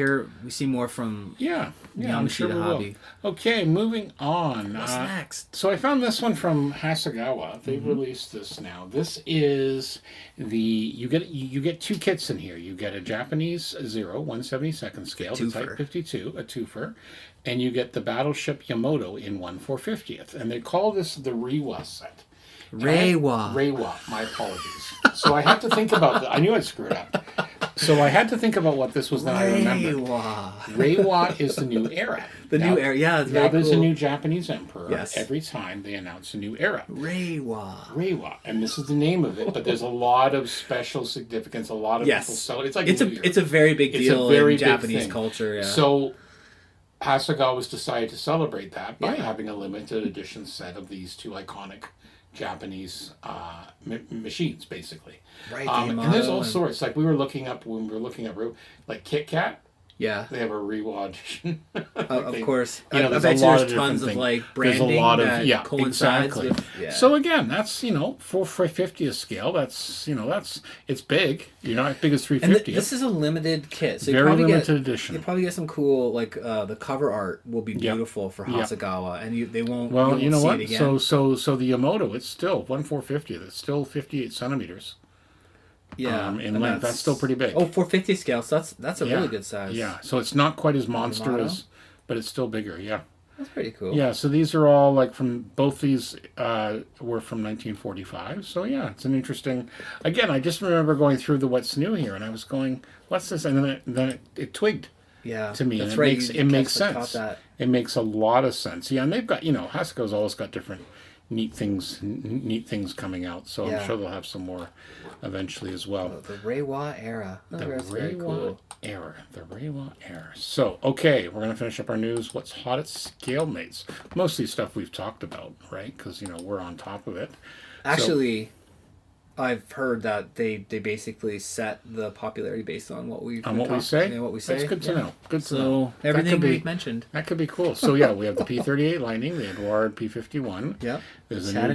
see more from I'm sure we Hobby. Will. Okay, moving on. What's next? So I found this one from Hasegawa. They've released this now. This is you get 2 kits in here. You get a Japanese 1/72nd scale, the Type 52, a twofer. And you get the Battleship Yamato in 1/450th. And they call this the Reiwa set. Reiwa, my apologies. So I had to think about I knew I'd screw it up. So I had to think about what this was, then I remembered. Reiwa is the new era. New era, yeah. Now there's a new Japanese emperor. Every time they announce a new era. Reiwa. And this is the name of it, but there's a lot of special significance. A lot of people celebrate. It's like it's a very big deal in Japanese culture. Yeah. So Hasegawa's decided to celebrate that by having a limited edition set of these 2 iconic Japanese machines, basically. Right. And there's all sorts. Like when we were looking up, like Kit Kat. Yeah. They have a Reiwa edition. Of course. You know, I bet there's tons of like branding that coincides exactly. with. Yeah. So again, that's 450th scale. That's it's big. As big as 350. This is a limited kit, so very limited edition. You probably get some cool the cover art will be beautiful for Hasegawa, and they won't. Well, you know see what? It again. So the Yamato, it's still 1/450. That's still 58 centimeters. Yeah, in length. That's still pretty big. 450 scale. So that's a really good size. Yeah, so it's not quite as monstrous, but it's still bigger. Yeah. That's pretty cool. Yeah, so these are all like from both these were from 1945. So yeah, it's an interesting. Again, I just remember going through the what's new here, and I was going, "What's this?" And then it twigged. Yeah, to me, that's and right. It makes sense. It makes a lot of sense. Yeah, and they've got Hasegawa's always got different neat things coming out. So I'm sure they'll have some more eventually as well. The Reiwa era. The Reiwa era. So, okay, we're going to finish up our news. What's hot at Scalemates? Mostly stuff we've talked about, right? Because, we're on top of it. Actually, I've heard that they basically set the popularity based on what we say. Yeah, what we say. That's good to know. Good to know. So everything we've mentioned. That could be cool. So yeah, we have the P-38 Lightning, the Edward P-51. Yeah. There's a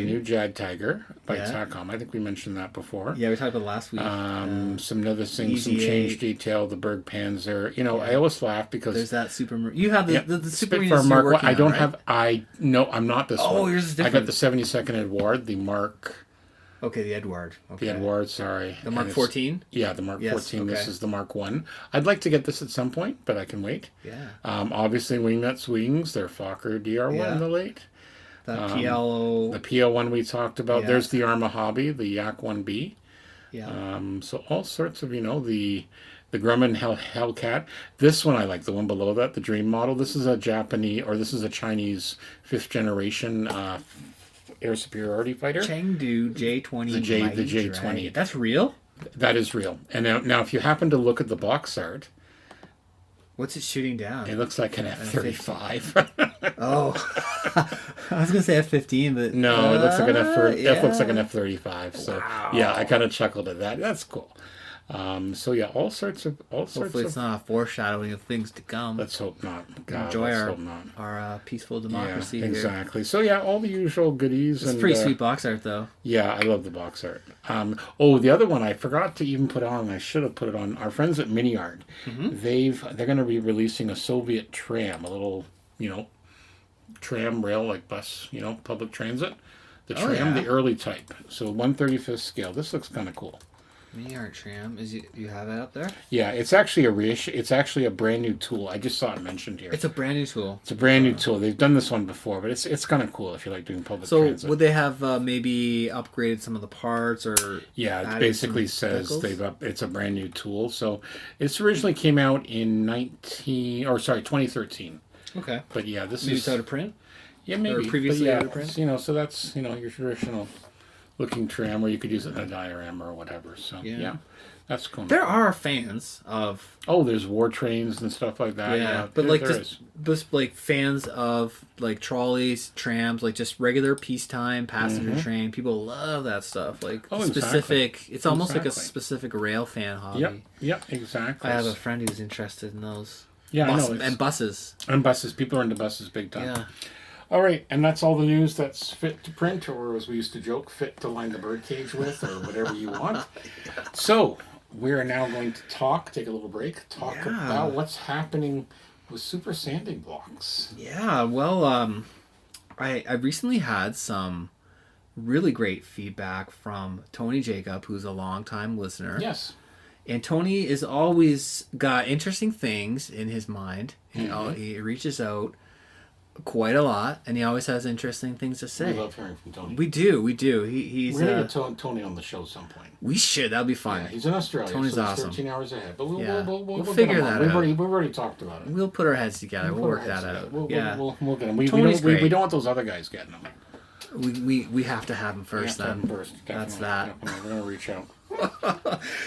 new Jag Tiger by TACOM. I think we mentioned that before. Yeah, we talked about it last week. Some other things, some change detail. The Berg Panzer. I always laugh because there's that Super. You have the Super Spitfire Mark. Working I don't on, have. I'm not this one. Oh, yours is different. I got the 72nd Edward, the Mark. Okay, the Edward. Okay. The Edward, sorry. The Mark 14? Yeah, the Mark 14. Okay. This is the Mark 1. I'd like to get this at some point, but I can wait. Yeah. Obviously, Wingnuts Wings, their Fokker DR1 in the late. The PLO. The PL1 we talked about. Yeah. There's the Arma Hobby, the Yak 1B. Yeah. So all sorts of, the Grumman Hellcat. This one I like, the one below that, the Dream model. This is a Chinese 5th generation air superiority fighter. Chengdu J-20. The J-20. Right? That's real? That is real. And now if you happen to look at the box art, what's it shooting down? It looks like an F-35. Oh. I was going to say F-15, but... No, it looks like an looks like an F-35. So, yeah, I kind of chuckled at that. That's cool. So yeah, all sorts of. Hopefully, it's not a foreshadowing of things to come. Let's hope not. God, enjoy let's hope not. our peaceful democracy. Yeah, exactly. Here. So yeah, all the usual goodies. It's pretty sweet box art, though. Yeah, I love the box art. The other one I forgot to even put on. I should have put it on. Our friends at Mini Art. Mm-hmm. They're going to be releasing a Soviet tram, a little tram rail like bus, public transit. The tram, the early type. So 1/35 scale. This looks kind of cool. Mini Art tram. You have that up there? Yeah, it's actually a reissue. It's actually a brand new tool. I just saw it mentioned here. It's a brand new tool. It's a brand new tool. They've done this one before, but it's kind of cool if you like doing public transit. So would they have maybe upgraded some of the parts or? Yeah, it basically says it's a brand new tool. So it's originally came out in 2013. Okay. But yeah, this maybe is out of print. Yeah, maybe. Or previously out of print. So that's your traditional looking tram where you could use it in a diorama or whatever. So yeah that's cool. There are fans of there's war trains and stuff like that. Yeah, but just like fans of like trolleys, trams, like just regular peacetime passenger train. People love that stuff. Like specific. Exactly. It's almost like a specific rail fan hobby. Yep, exactly. I have a friend who's interested in those. Yeah, and buses. And buses. People are into buses big time. Yeah. All right, and that's all the news that's fit to print, or as we used to joke, fit to line the birdcage with, or whatever you want. So, we're now going to take a little break, about what's happening with super sanding blocks. Yeah, well, I recently had some really great feedback from Tony Jacob, who's a longtime listener. Yes. And Tony is always got interesting things in his mind. He reaches out quite a lot, and he always has interesting things to say. We love hearing from Tony. We do. He's we're going to get Tony on the show at some point. We should. That'll be fun. Yeah, he's in Australia. Tony's so awesome. 13 hours ahead. But we'll figure that out. We've already talked about it. We'll put our heads together. We'll work that out. We'll get him. We don't want those other guys getting them. We have to have him first. That's that. Definitely. We're going to reach out.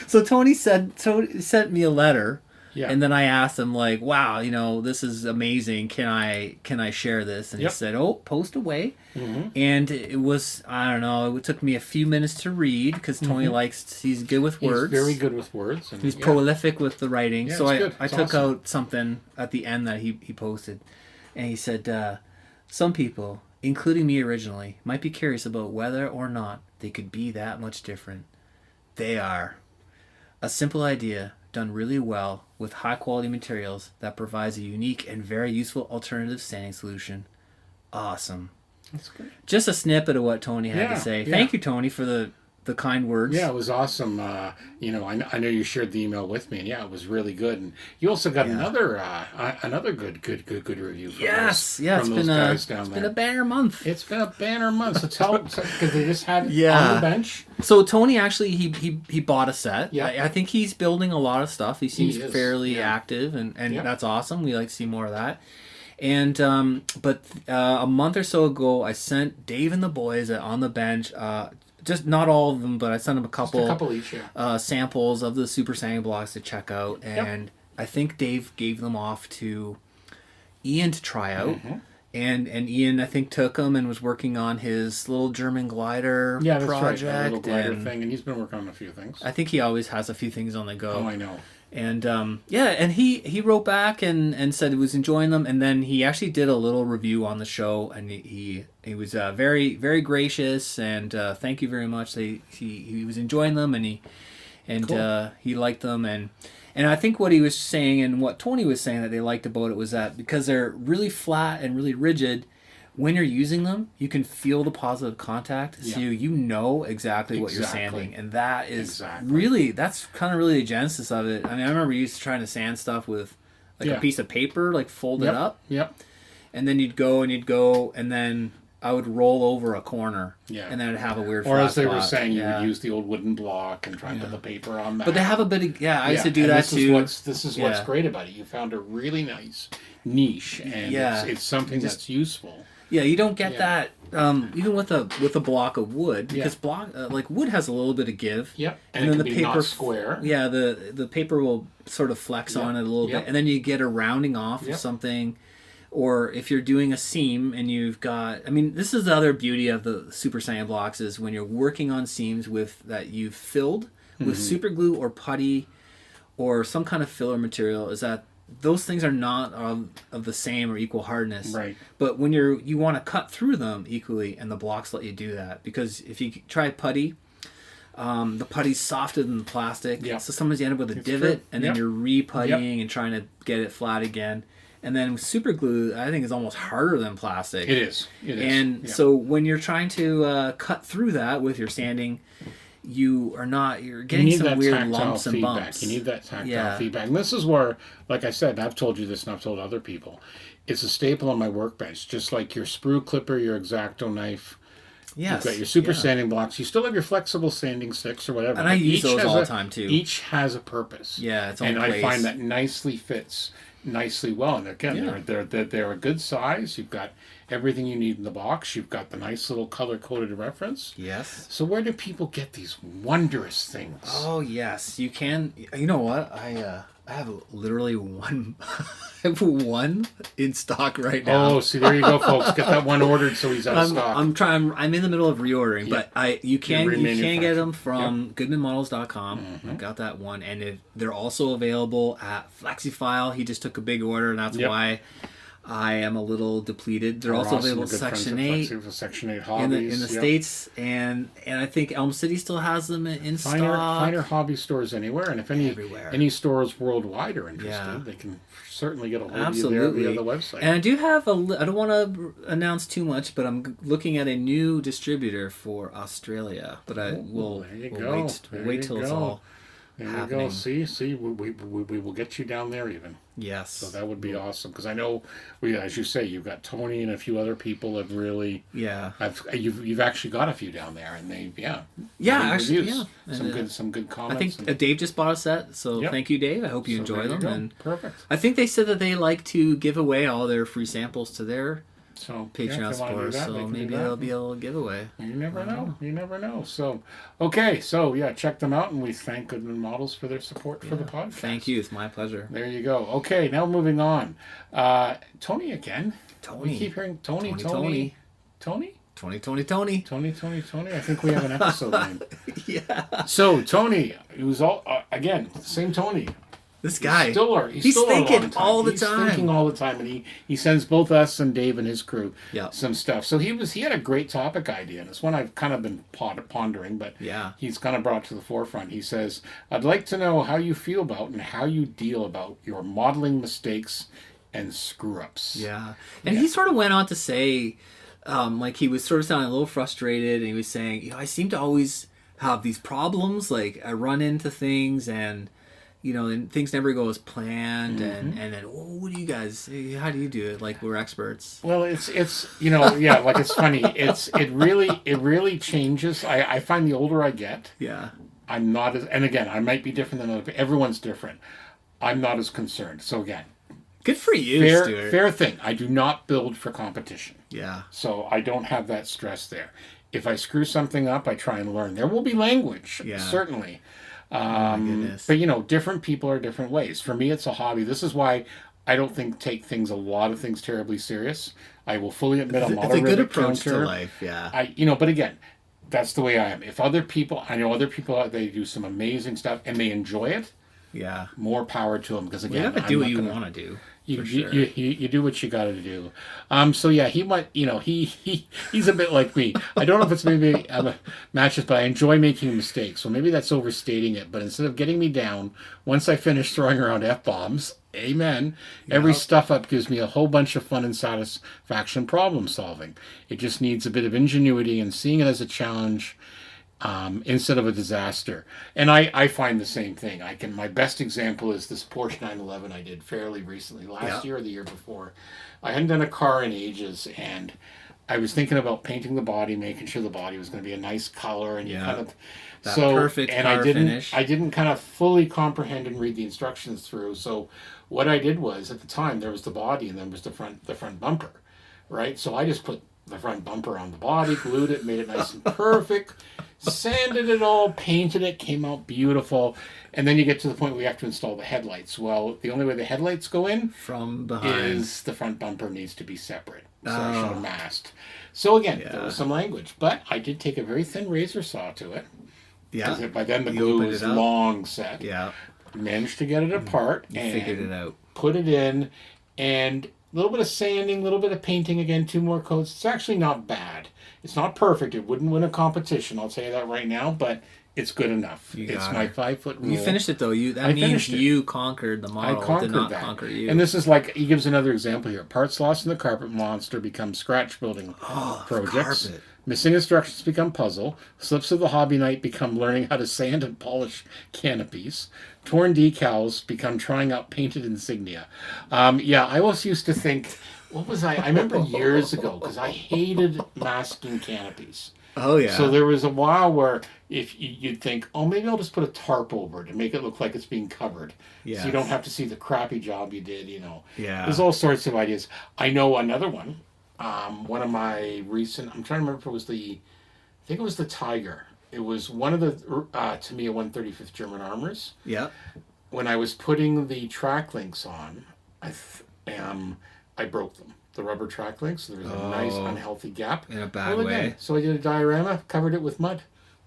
So Tony sent me a letter Yeah. And then I asked him like, "Wow, this is amazing. Can I share this?" And he said, "Oh, post away." Mm-hmm. And it was, I don't know, it took me a few minutes to read because Tony he's good with words. He's very good with words. And he's prolific with the writing. Yeah, so I took awesome. out something at the end that he posted. And he said, some people, including me originally, might be curious about whether or not they could be that much different. They are. A simple idea done really well with high quality materials that provides a unique and very useful alternative standing solution. Awesome. That's great. Just a snippet of what Tony had to say. Thank you, Tony, for the kind words. Yeah, it was awesome. I know you shared the email with me, and it was really good. And you also got another good review from yes, those, yeah, from those guys down there. It's been a banner month. It's been a banner month. So tell because they just had it on the bench. So Tony actually he bought a set. Yeah, I think he's building a lot of stuff. He seems fairly active, and that's awesome. We like to see more of that. And but a month or so ago, I sent Dave and the boys on the bench. Just not all of them, but I sent them a couple each, samples of the Super Saiyan blocks to check out, and I think Dave gave them off to Ian to try out, and Ian I think took them and was working on his little German glider project, right. A little glider thing, and he's been working on a few things. I think he always has a few things on the go. Oh, I know. And and he wrote back and said he was enjoying them, and then he actually did a little review on the show, and he was very, very gracious, and thank you very much. He was enjoying them, and he liked them, and I think what he was saying and what Tony was saying that they liked about it was that because they're really flat and really rigid, when you're using them, you can feel the positive contact, so you know exactly what you're sanding, and that is really, that's kind of really the genesis of it. I mean, I remember used to trying to sand stuff with like a piece of paper, like folded up, and then you'd go, and then I would roll over a corner, and then it'd have a weird. Or as they were saying, you would use the old wooden block and try and put the paper on that. But they have a bit of I used to do that too. This is what's great about it. You found a really nice niche, and it's something that's useful. Yeah, you don't get that even with a block of wood, because wood has a little bit of give. Yep, and then the paper not square. Yeah, the paper will sort of flex on it a little bit, and then you get a rounding off of something. Or if you're doing a seam and you've got, I mean, this is the other beauty of the Super Saiyan blocks is when you're working on seams that you've filled with super glue or putty or some kind of filler material, is that those things are not of the same or equal hardness. Right. But when you want to cut through them equally, and the blocks let you do that, because if you try putty, the putty's softer than the plastic. Yeah. So sometimes you end up with a divot, and then you're re-puttying and trying to get it flat again. And then super glue, I think, is almost harder than plastic. It is. And so when you're trying to cut through that with your sanding, you're getting some weird lumps and bumps. You need that tactile feedback. And this is where, like I said, and I've told you this and I've told other people, it's a staple on my workbench. Just like your sprue clipper, your X-Acto knife. Yes. You've got your super sanding blocks. You still have your flexible sanding sticks or whatever. And I use those all the time too. Each has a purpose. Yeah, it's on and place. I find that nicely fits nicely well. And again, they're a good size. You've got everything you need in the box. You've got the nice little color-coded reference. Yes. So where do people get these wondrous things? Oh, yes. You can. You know what? I have literally one. I have one in stock right now. Oh, see, there you go, folks. Get that one ordered so he's out of stock. I'm in the middle of reordering, but you can get them from GoodmanModels.com. I've got that one, and they're also available at Flexifile. He just took a big order, and that's why I am a little depleted. They're also available at Section 8. Section 8 Hobbies. In the States, and I think Elm City still has them in stock. Finer hobby stores anywhere, and if any stores worldwide are interested, they can certainly get a hold of you there via the website. And I do have I don't want to announce too much, but I'm looking at a new distributor for Australia, but we'll wait till it's all happening. There you go. See, we will get you down there even. Yes. So that would be awesome, because I know as you say, you've got Tony and a few other people have really. Yeah. You've actually got a few down there, and they some good comments. I think Dave just bought a set, so thank you, Dave. I hope you enjoy them. And perfect. I think they said that they like to give away all their free samples to their So Patreon supporters, that, so maybe there'll be a little giveaway. You never know. You never know. So, okay. So, yeah, check them out, and we thank Gundam Models for their support for the podcast. Thank you. It's my pleasure. There you go. Okay, now moving on. Tony again. Tony. We keep hearing Tony. 2020. Tony? 2020. Tony. I think we have an episode name. Yeah. So, Tony, it was all, again, same Tony. This guy. He's still thinking all the He's time. thinking all the time, and he sends both us and Dave and his crew some stuff. So he had a great topic idea, and it's one I've kind of been pondering, but he's kind of brought to the forefront. He says, "I'd like to know how you feel about and how you deal about your modeling mistakes and screw-ups." Yeah, and he sort of went on to say, like he was sort of sounding a little frustrated, and he was saying, I seem to always have these problems. Like I run into things and. And things never go as planned, and then, what do you guys? How do you do it? Like we're experts. Well, it's like it's funny. It really changes. I find the older I get, I'm not as, and again, I might be different than other people. Everyone's different. I'm not as concerned. So again, good for you, Stuart. Fair thing. I do not build for competition. Yeah. So I don't have that stress there. If I screw something up, I try and learn. There will be language, certainly. Oh my goodness. But different people are different ways. For me, it's a hobby. This is why I don't take a lot of things terribly serious. I will fully admit I'm not a good rivet approach counter. to life. Yeah. But again, that's the way I am. If I know other people out there, they do some amazing stuff and they enjoy it. Yeah. More power to them, because again, you gotta do what you want to do. You do what you got to do. So yeah, he might. He's a bit like me. I don't know if it's maybe matches, but I enjoy making mistakes. So maybe that's overstating it. But instead of getting me down, once I finish throwing around F-bombs, amen. Every stuff up gives me a whole bunch of fun and satisfaction problem solving. It just needs a bit of ingenuity and seeing it as a challenge. Instead of a disaster. And I find the same thing. My best example is this Porsche 911 I did fairly recently, last year or the year before. I hadn't done a car in ages, and I was thinking about painting the body, making sure the body was going to be a nice color, and perfect car finish. I didn't kind of fully comprehend and read the instructions through. So what I did was, at the time, there was the body and then was the front bumper, right? So I just put the front bumper on the body, glued it, made it nice and perfect, sanded it all, painted it, came out beautiful. And then you get to the point where you have to install the headlights. Well, the only way the headlights go in from behind is the front bumper needs to be separate. So I should have masked. So again, there was some language, but I did take a very thin razor saw to it. Yeah. Because by then the glue was long set. Yeah. Managed to get it apart and figured it out. Put it in, and a little bit of sanding, a little bit of painting again, 2 more coats. It's actually not bad. It's not perfect. It wouldn't win a competition, I'll tell you that right now, but it's good enough. It's my 5-foot rule. You finished it, though. That means you conquered the model. I conquered did not that. Conquer you. And this is like, he gives another example here. Parts lost in the carpet monster become scratch building projects. Carpet. Missing instructions become puzzle. Slips of the hobby night become learning how to sand and polish canopies. Torn decals become trying out painted insignia. I always used to think, what was I remember years ago, because I hated masking canopies. Oh, yeah. So there was a while where if you'd think, maybe I'll just put a tarp over it to make it look like it's being covered. So you don't have to see the crappy job you did, Yeah. There's all sorts of ideas. I know another one. One of my recent, I'm trying to remember if it was I think it was the Tiger. It was one of the, to me, a 135th German Armors. Yeah. When I was putting the track links on, I broke them. The rubber track links. So there was a nice unhealthy gap. In a bad way. So I did a diorama, covered it with mud.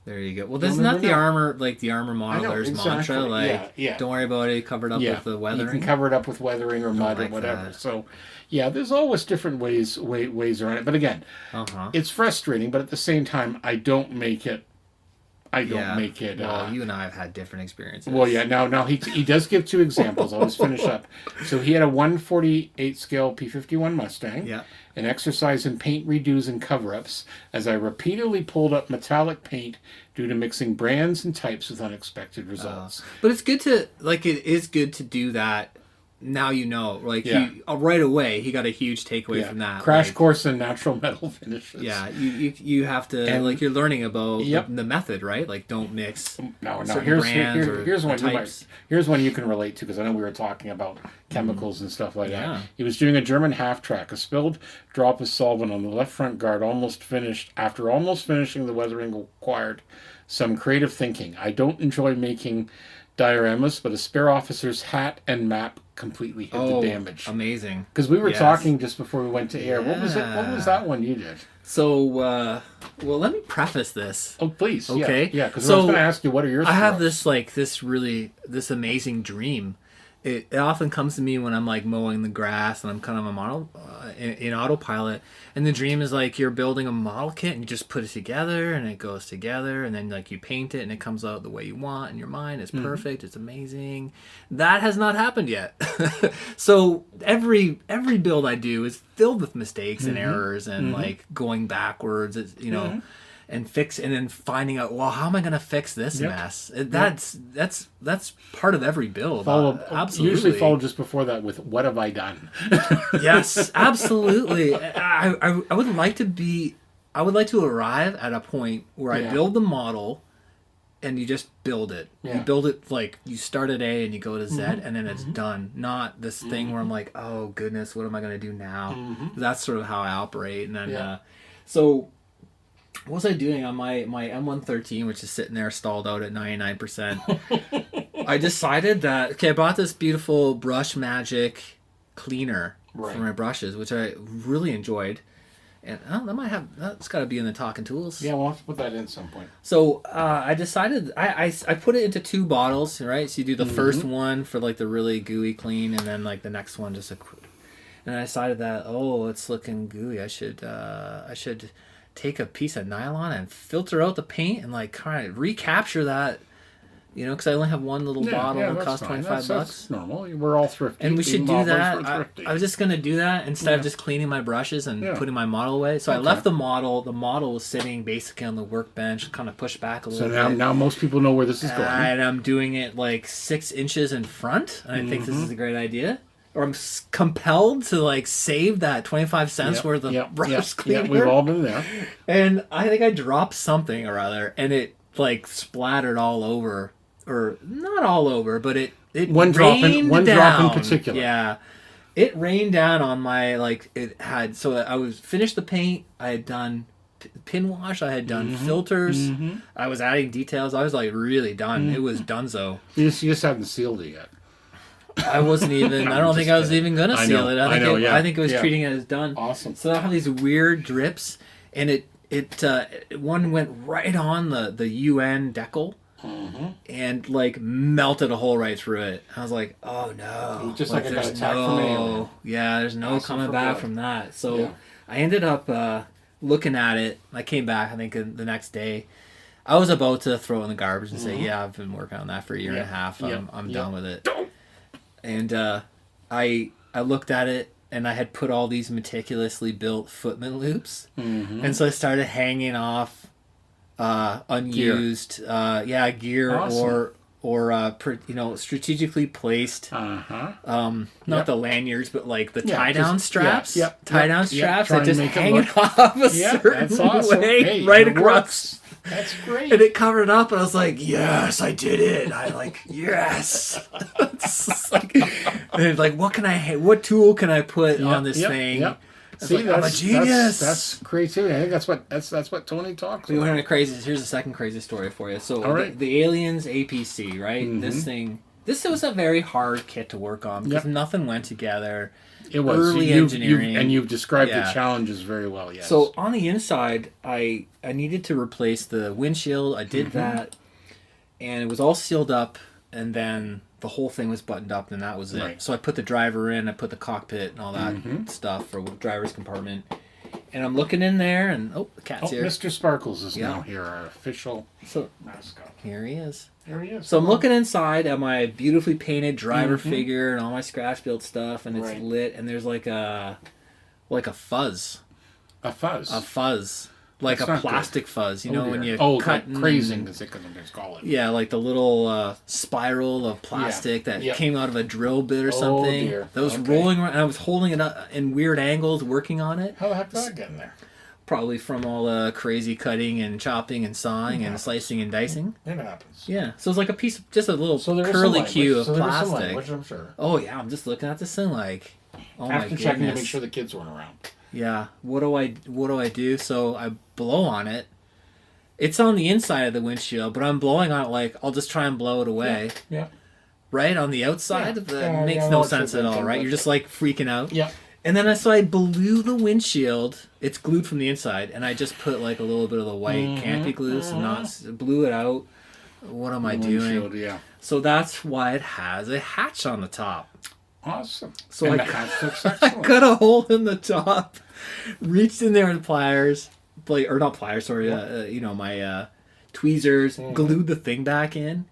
There you go. Well, that's not the armor, like the armor modeler's mantra. Like, don't worry about it, cover it up with the weathering. You can cover it up with weathering or mud or whatever. That. So, there's always different ways around it. But again, it's frustrating. But at the same time, I don't make it. Well, you and I have had different experiences. Well, now he does give 2 examples. I'll just finish up. So he had a 1/48 scale P-51 Mustang. Yeah. An exercise in paint redos and cover-ups as I repeatedly pulled up metallic paint due to mixing brands and types with unexpected results. But it's good to, it is good to do that now you know. Like Yeah. right away, he got a huge takeaway from that. Crash like, course in natural metal finishes. Yeah, you have to like you're learning about the method, right? Like don't mix here's one you can relate to, because I know we were talking about chemicals and stuff like that. He was doing a German half track. A spilled drop of solvent on the left front guard after almost finishing the weathering required some creative thinking. I don't enjoy making dioramas, but a spare officer's hat and map completely hid the damage. Amazing. Because we were talking just before we went to air. What was it? What was that one you did? So, well, let me preface this. Oh, please. Okay. Yeah, because I was going to ask you, what are your I have this amazing dream. It often comes to me when I'm like mowing the grass and I'm kind of in autopilot, and the dream is like you're building a model kit and you just put it together and it goes together, and then like you paint it and it comes out the way you want in your mind. It's perfect. It's amazing. That has not happened yet. So every build I do is filled with mistakes and errors and like going backwards. It's, and then finding out, well, how am I going to fix this mess? That's part of every build. Absolutely. Usually follow just before that with, what have I done? Yes, absolutely. I would like to arrive at a point where I build the model and you just build it. You build it like you start at A and you go to Z and then it's done. Not this thing where I'm like, oh goodness, what am I going to do now? That's sort of how I operate. And then, so what was I doing on my M113, which is sitting there stalled out at 99%? I decided that, okay, I bought this beautiful Brush Magic cleaner for my brushes, which I really enjoyed. And that's got to be in the Talking Tools. Yeah, we'll have to put that in at some point. So I decided, I put it into 2 bottles, right? So you do the first one for like the really gooey clean, and then like the next one just and I decided that, it's looking gooey. I should take a piece of nylon and filter out the paint and like kind of recapture that, because I only have one little bottle and it costs $25. That's normal. We're all thrifty. And we should do that. I was just going to do that instead of just cleaning my brushes and putting my model away. So I left the model. The model was sitting basically on the workbench, kind of pushed back a little bit. So now most people know where this is going. And I'm doing it like 6 inches in front. And I think this is a great idea. Or I'm compelled to like save that 25 cents worth of brush cleaner. Yeah, we've all been there. And I think I dropped something or other, and it like splattered all over, or not all over, but it one drop in particular. Yeah, it rained down on my it had. So I was finished the paint. I had done pin wash. I had done filters. I was adding details. I was like really done. It was donezo. You just haven't sealed it yet. I wasn't even. I don't think I was even gonna seal it. I think it was treating it as done. Awesome. So I have these weird drips, and it one went right on the UN decal, and like melted a hole right through it. I was like, oh no! Just like there's no, there's no coming back from that. So I ended up looking at it. I came back, I think, the next day. I was about to throw it in the garbage and say, I've been working on that for a year and a half. I'm done with it. And I looked at it, and I had put all these meticulously built footman loops, and so I started hanging off unused gear awesome. or strategically placed not the lanyards, but like the tie down straps. Tie down straps that just hang it off a certain way right across. That's great. And it covered up, and I was like, yes, I did it. Yes. And like, what tool can I put on this thing? See, I'm a genius. That's creativity. I think that's what Tony talks about. Here's a second crazy story for you. So the Aliens APC, right? This was a very hard kit to work on because nothing went together. It was early engineering, and you've described the challenges very well. Yes. So on the inside, I needed to replace the windshield. I did that, and it was all sealed up, and then the whole thing was buttoned up, and that was it. Right. So I put the driver in, I put the cockpit and all that stuff for driver's compartment, and I'm looking in there, and the cat's here. Mr. Sparkles is now here, our official mascot. Here he is. There he is. So I'm looking inside at my beautifully painted driver figure and all my scratch built stuff, and it's lit, and there's like a fuzz. A fuzz. like That's a not plastic fuzz, you know, when you cut crazing, as they call it. Yeah, like the little spiral of plastic that came out of a drill bit or something. Dear. That was rolling around. And I was holding it up in weird angles, working on it. How the heck did that get in there? Probably from all the crazy cutting and chopping and sawing and slicing and dicing. It happens. Yeah, so it's like a piece of, just a little curly cue of plastic. Which I'm sure. Oh yeah, I'm just looking at this thing like, oh my goodness. Checking to make sure the kids weren't around. Yeah, what do I do? So I blow on it. It's on the inside of the windshield, but I'm blowing on it like I'll just try and blow it away. Yeah. Right on the outside of the makes no sense at all, right? You're just like freaking out. Yeah. And then so I blew the windshield. It's glued from the inside, and I just put like a little bit of the white campy glue, blew it out. What am I doing? Yeah. So that's why it has a hatch on the top. Awesome. So and I the hatch looks excellent. cut a hole in the top, reached in there with pliers, or not pliers, sorry, my tweezers, glued the thing back in,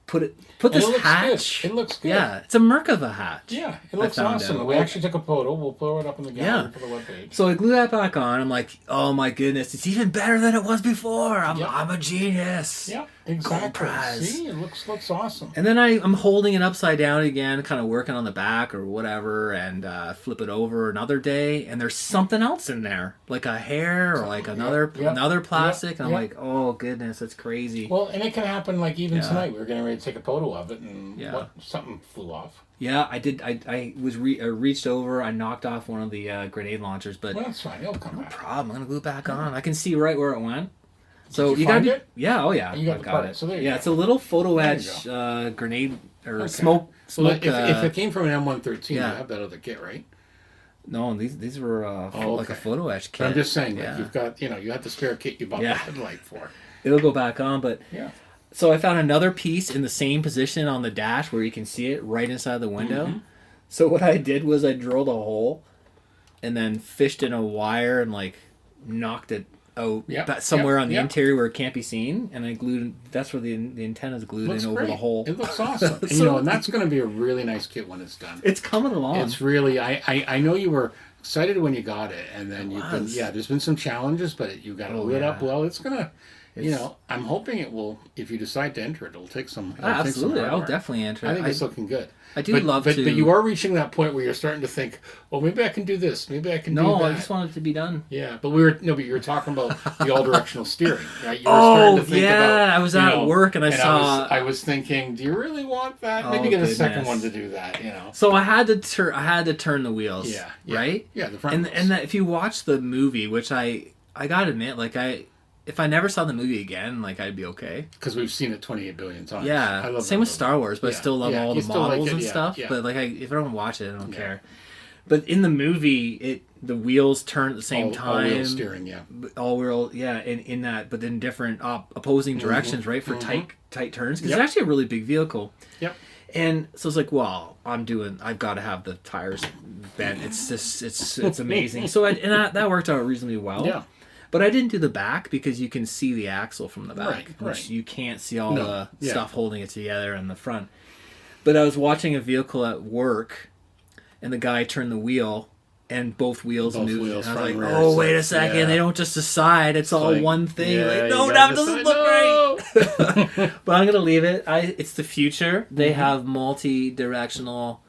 put this hatch. It looks good. Yeah, it's a Merkava hatch. Yeah, it looks awesome. We actually took a photo. We'll throw it up in the gallery for the webpage. So I glue that back on. I'm like, oh my goodness, it's even better than it was before. I'm a genius. Yeah, exactly. Gold prize. See, it looks awesome. And then I'm holding it upside down again, kind of working on the back or whatever, and flip it over another day, and there's something else in there, like a hair or like another plastic, and I'm like, oh goodness, that's crazy. Well, and it can happen like even tonight. We were getting ready to take a photo of it, and something flew off. Yeah, I did. I was reached over. I knocked off one of the grenade launchers, but well, that's fine. It'll come back. No problem. I'm gonna glue it back on. I can see right where it went. So you got it? Yeah. Oh yeah. You got it. So there you go. It's a little photo etch grenade or smoke. Well, if it came from an M113, you have that other kit, right? No, these were like a photo etch kit. But I'm just saying, like you've got, you had the spare kit you bought the headlight for. It'll go back on, but yeah. So I found another piece in the same position on the dash where you can see it right inside the window. Mm-hmm. So what I did was I drilled a hole and then fished in a wire and like knocked it out somewhere on the interior where it can't be seen, and I glued. That's where the antenna is glued in over the hole. It looks awesome. And, and that's going to be a really nice kit when it's done. It's coming along. It's really. I know you were excited when you got it, and then there's been some challenges, but you got it lit up well. It's gonna. I'm hoping it will. If you decide to enter it, it'll take some. Absolutely, I'll definitely enter it. I think it's looking good. I do love to. But you are reaching that point where you're starting to think, well, maybe I can do this. Maybe I can do that. No, I just want it to be done. Yeah, but you were talking about the all-directional steering, right? You were starting to think about, I was at work and I saw. I was thinking, do you really want that? Maybe get a second one to do that. So I had to turn the wheels. Yeah. Right. Yeah, the front. And that if you watch the movie, which I gotta admit, like if I never saw the movie again, like I'd be okay. Because we've seen it 28 billion times. Yeah, I love same with Star Wars, but I still love all the models and stuff. Yeah. But like, if I don't watch it, I don't care. But in the movie, the wheels turn at the same time. All wheel steering, all wheel, in that, but in different opposing directions, right? For tight turns, because it's actually a really big vehicle. Yep. And so it's like, well, I've got to have the tires bent. It's just, it's amazing. So that worked out reasonably well. Yeah. But I didn't do the back because you can see the axle from the back, which you can't see all the stuff holding it together in the front. But I was watching a vehicle at work, and the guy turned the wheel, and both wheels moved. And I was like, oh, wait a second. They don't just decide. It's all one thing. No, that doesn't look right. But I'm going to leave it. It's the future. They have multi-directional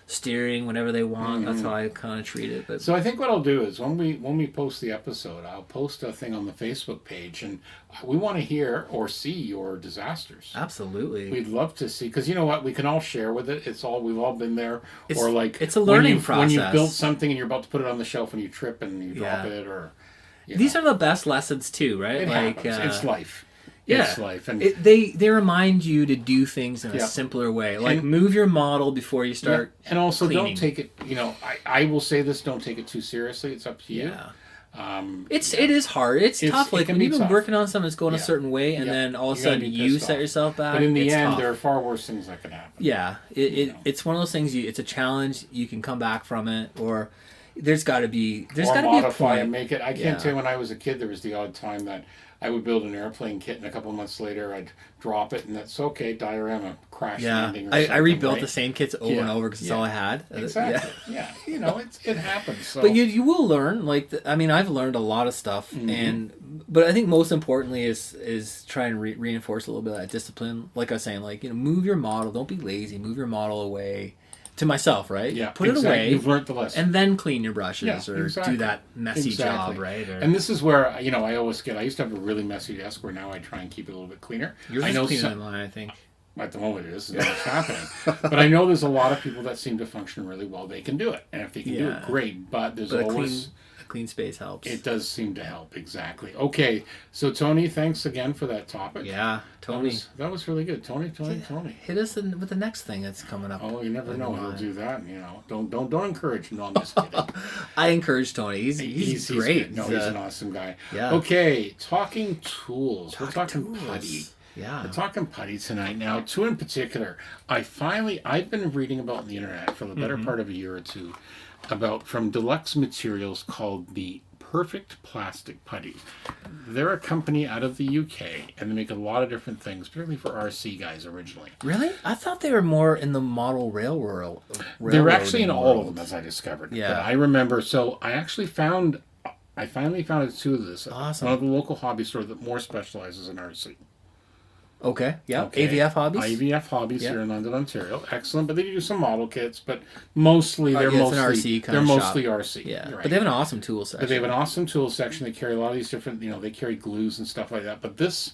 steering whenever they want. That's how I kind of treat it. But so I think what I'll do is when we post the episode, I'll post a thing on the Facebook page, and we want to hear or see your disasters. Absolutely, we'd love to see, because you know what, we can all share with it. We've all been there. Or like it's a learning process when you've built something and you're about to put it on the shelf and you trip and you drop it, or these are the best lessons too, right? It happens. It's life. Yeah, it's life. And they remind you to do things in a simpler way. Like move your model before you start. And also cleaning. Don't take it. I will say this: don't take it too seriously. It's up to you. Yeah. It is hard. It's tough. Like when you've been working on something that's going a certain way, and then all of a sudden you set yourself back. But in the end, tough. there are far worse things that can happen. Yeah, it's one of those things. It's a challenge. You can come back from it, or there's got to be a point. And make it. I can't tell you, when I was a kid, there was the odd time that I would build an airplane kit, and a couple of months later, I'd drop it, and that's okay. Diorama, crash landing. Or something, I rebuilt right? the same kits over and over because it's all I had. Exactly. Yeah. You know, it happens. So. But you will learn. Like I mean, I've learned a lot of stuff, but I think most importantly is try and reinforce a little bit of that discipline. Like I was saying, like move your model. Don't be lazy. Move your model away. To myself, right? Yeah, put it away. You've learned the lesson, and then clean your brushes or do that messy job, right? And this is where I always I used to have a really messy desk where now I try and keep it a little bit cleaner. Yours is cleaner than mine, I think. At the moment, it is. It's happening. But I know there's a lot of people that seem to function really well. They can do it, and if they can do it, great. But there's always a clean space helps. It does seem to help, exactly. Okay, so Tony, thanks again for that topic. Yeah, Tony. That was really good. Tony. Hit us with the next thing that's coming up. Oh, you never know. He'll do that. Don't encourage him. No, I'm just kidding. I encourage Tony. He's great. No, he's an awesome guy. Yeah. Okay, talking tools. We're talking putty. Yeah. We're talking putty tonight. Now, two in particular, I've been reading about on the internet for the better part of a year or two from Deluxe Materials called the Perfect Plastic Putty. They're a company out of the UK, and they make a lot of different things, particularly for RC guys originally. Really? I thought they were more in the model railroad. They're actually in all of them, as I discovered. Yeah. But I remember, so I finally found two of this. Awesome. One of the local hobby stores that more specializes in RC. Okay, yeah. Okay. AVF Hobbies? AVF Hobbies here in London, Ontario. Excellent. But they do some model kits, but mostly they're mostly RC. Yeah. Right. But they have an awesome tool section. But they have an awesome tool section. They carry a lot of these different, they carry glues and stuff like that. But this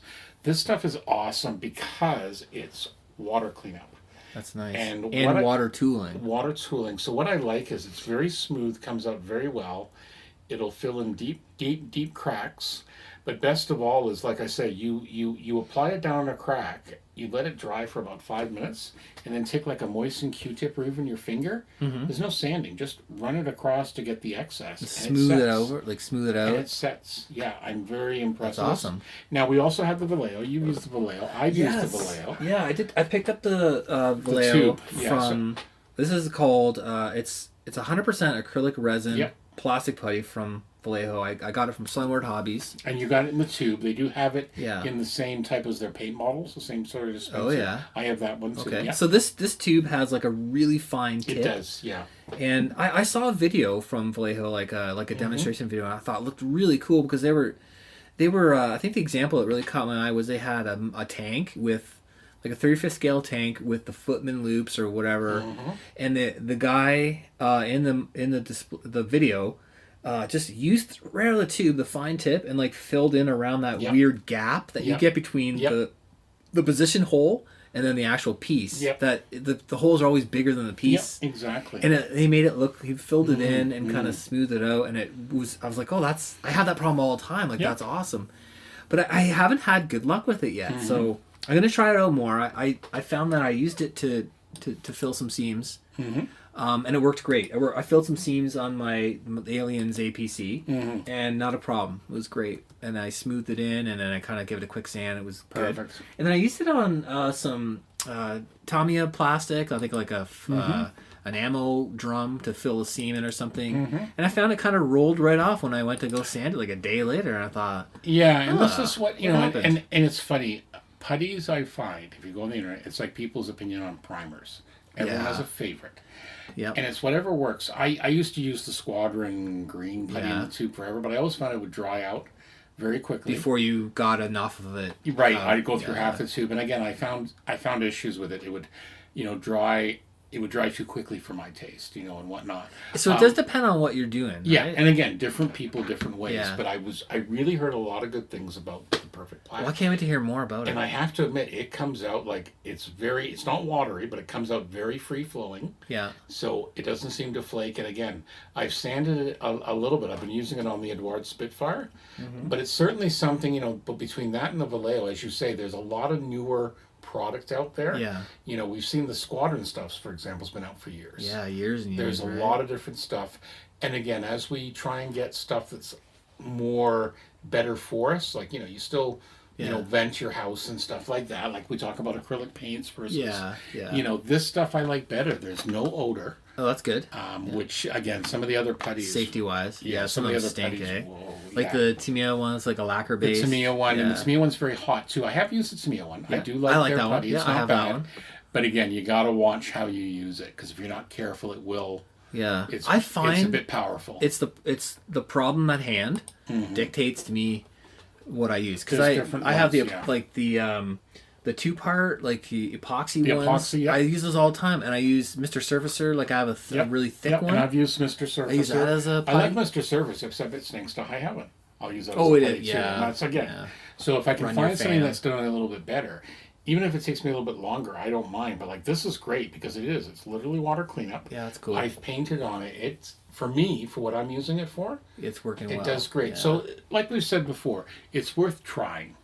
stuff is awesome because it's water cleanup. That's nice. And water tooling. Water tooling. So what I like is it's very smooth, comes out very well. It'll fill in deep cracks. But best of all is, like I say, you apply it down a crack, you let it dry for about 5 minutes, and then take like a moistened Q-tip or even your finger. There's no sanding. Just run it across to get the excess. Smooth it out. And it sets. Yeah, I'm very impressed. That's awesome. Now, we also have the Vallejo. You used the Vallejo. I've used the Vallejo. Yeah, I did. I picked up the Vallejo from... This is called... it's 100% acrylic resin plastic putty from... Vallejo. I got it from Sunward Hobbies. And you got it in the tube. They do have it in the same type as their paint models, the same sort of dispenser. Oh, yeah. I have that one too. Okay. Yeah. So this tube has like a really fine tip. It does, yeah. And I saw a video from Vallejo, like a demonstration video, and I thought it looked really cool because they were I think the example that really caught my eye was they had a tank with like a 35th scale tank with the footman loops or whatever, and the guy in the video just used right out of the tube the fine tip and like filled in around that weird gap that you get between the position hole and then the actual piece. That the holes are always bigger than the piece. Exactly. And he made it look. He filled it in and kind of smoothed it out, and I was like, oh, I have that problem all the time. Like that's awesome, but I haven't had good luck with it yet. So I'm gonna try it out more. I found that I used it to fill some seams. And it worked great. I filled some seams on my Aliens APC, and not a problem. It was great. And I smoothed it in, and then I kind of gave it a quick sand. It was good. Perfect. And then I used it on some Tamiya plastic. I think like an ammo drum to fill a seam in or something. And I found it kind of rolled right off when I went to go sand it like a day later. And I thought, and this is what and it's funny. Putties, I find, if you go on the internet, it's like people's opinion on primers. Everyone has a favorite. Yep. And it's whatever works. I used to use the Squadron green putty in the tube forever, but I always found it would dry out very quickly. Before you got enough of it. Right. I'd go through half the tube. And again, I found issues with it. It would, dry. It would dry too quickly for my taste, and whatnot. So it does depend on what you're doing, right? Yeah, and again, different people, different ways. Yeah. But I really heard a lot of good things about the Perfect Plastic. Well, I can't wait to hear more about it. And I have to admit, it comes out like it's not watery, but it comes out very free flowing. Yeah. So it doesn't seem to flake. And again, I've sanded it a little bit. I've been using it on the Edouard Spitfire, but it's certainly something, but between that and the Vallejo, as you say, there's a lot of newer product out there. Yeah. We've seen the Squadron stuff, for example, has been out for years. Yeah, years and years. There's a lot of different stuff. And again, as we try and get stuff that's more better for us, like, you still, vent your house and stuff like that. Like we talk about acrylic paints versus, this stuff I like better. There's no odor. Oh, that's good. Which, again, some of the other putties... Safety-wise. Yeah, some of the other putties... Whoa, like the Tamiya one's like a lacquer base. The Tamiya one, and the Tamiya one's very hot, too. I have used the Tamiya one. Yeah. I do like their that putty. One. It's I not have bad. that one. But again, you got to watch how you use it, because if you're not careful, it will... Yeah. It's a bit powerful. It's the problem at hand dictates to me what I use. Because I have the two-part, like the epoxy ones. Epoxy, yeah. I use those all the time, and I use Mr. Surfacer. Like I have a really thick one. And I've used Mr. Surfacer. I use that as a I like Mr. Surfacer, except it stinks to high heaven. I'll use that as a it putty, is, too. yeah. And that's, again. Yeah. So if I can Run find your something fan. that's done a little bit better, even if it takes me a little bit longer, I don't mind. But like this is great because it is. It's literally water cleanup. Yeah, that's cool. I've painted on it. It's, for me, for what I'm using it for, it's working well. It does great. Yeah. So like we've said before, it's worth trying.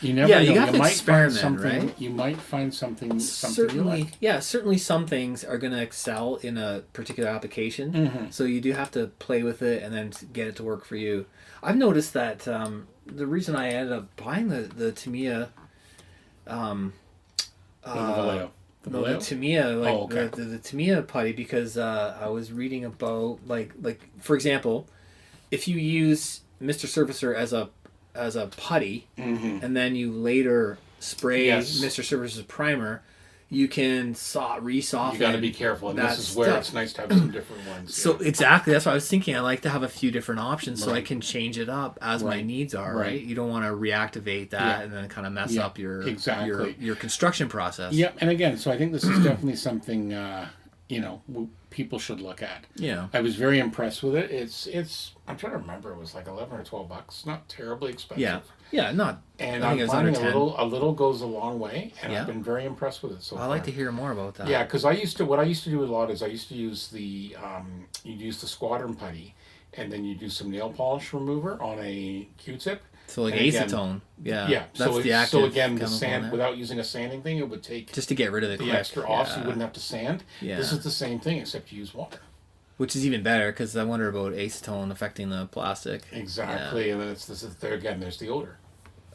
You never know. You have to might experiment, find something, right? You might find something Certainly, you like. yeah, certainly some things are going to excel in a particular application. So you do have to play with it and then get it to work for you. I've noticed that the reason I ended up buying the Tamiya, The Vallejo. the Tamiya, like okay. the Tamiya putty, because I was reading about like for example, if you use Mr. Surfacer as a putty, and then you later spray Mr. Surfacer's primer, you can re-soften. You got to be careful, and this is where it's nice to have some different ones. So exactly, that's what I was thinking. I like to have a few different options so I can change it up as my needs are. Right. You don't want to reactivate that and then kind of mess up your construction process. Yep, and again, so I think this is definitely something people should look at. Yeah, I was very impressed with it. It's I'm trying to remember. It was like $11 or $12. Not terribly expensive. Not. And I think I'm it's finding under 10. a little goes a long way, and I've been very impressed with it so far. I'd like to hear more about that. Yeah, because what I used to do a lot is I used to use the you'd use the Squadron putty, and then you do some nail polish remover on a Q-tip. So like and acetone. Yeah. That's the active. So again, the sand without using a sanding thing, it would take just to get rid of the extra off, so you wouldn't have to sand. Yeah. This is the same thing except you use water. Which is even better because I wonder about acetone affecting the plastic. Exactly, and then there's the odor.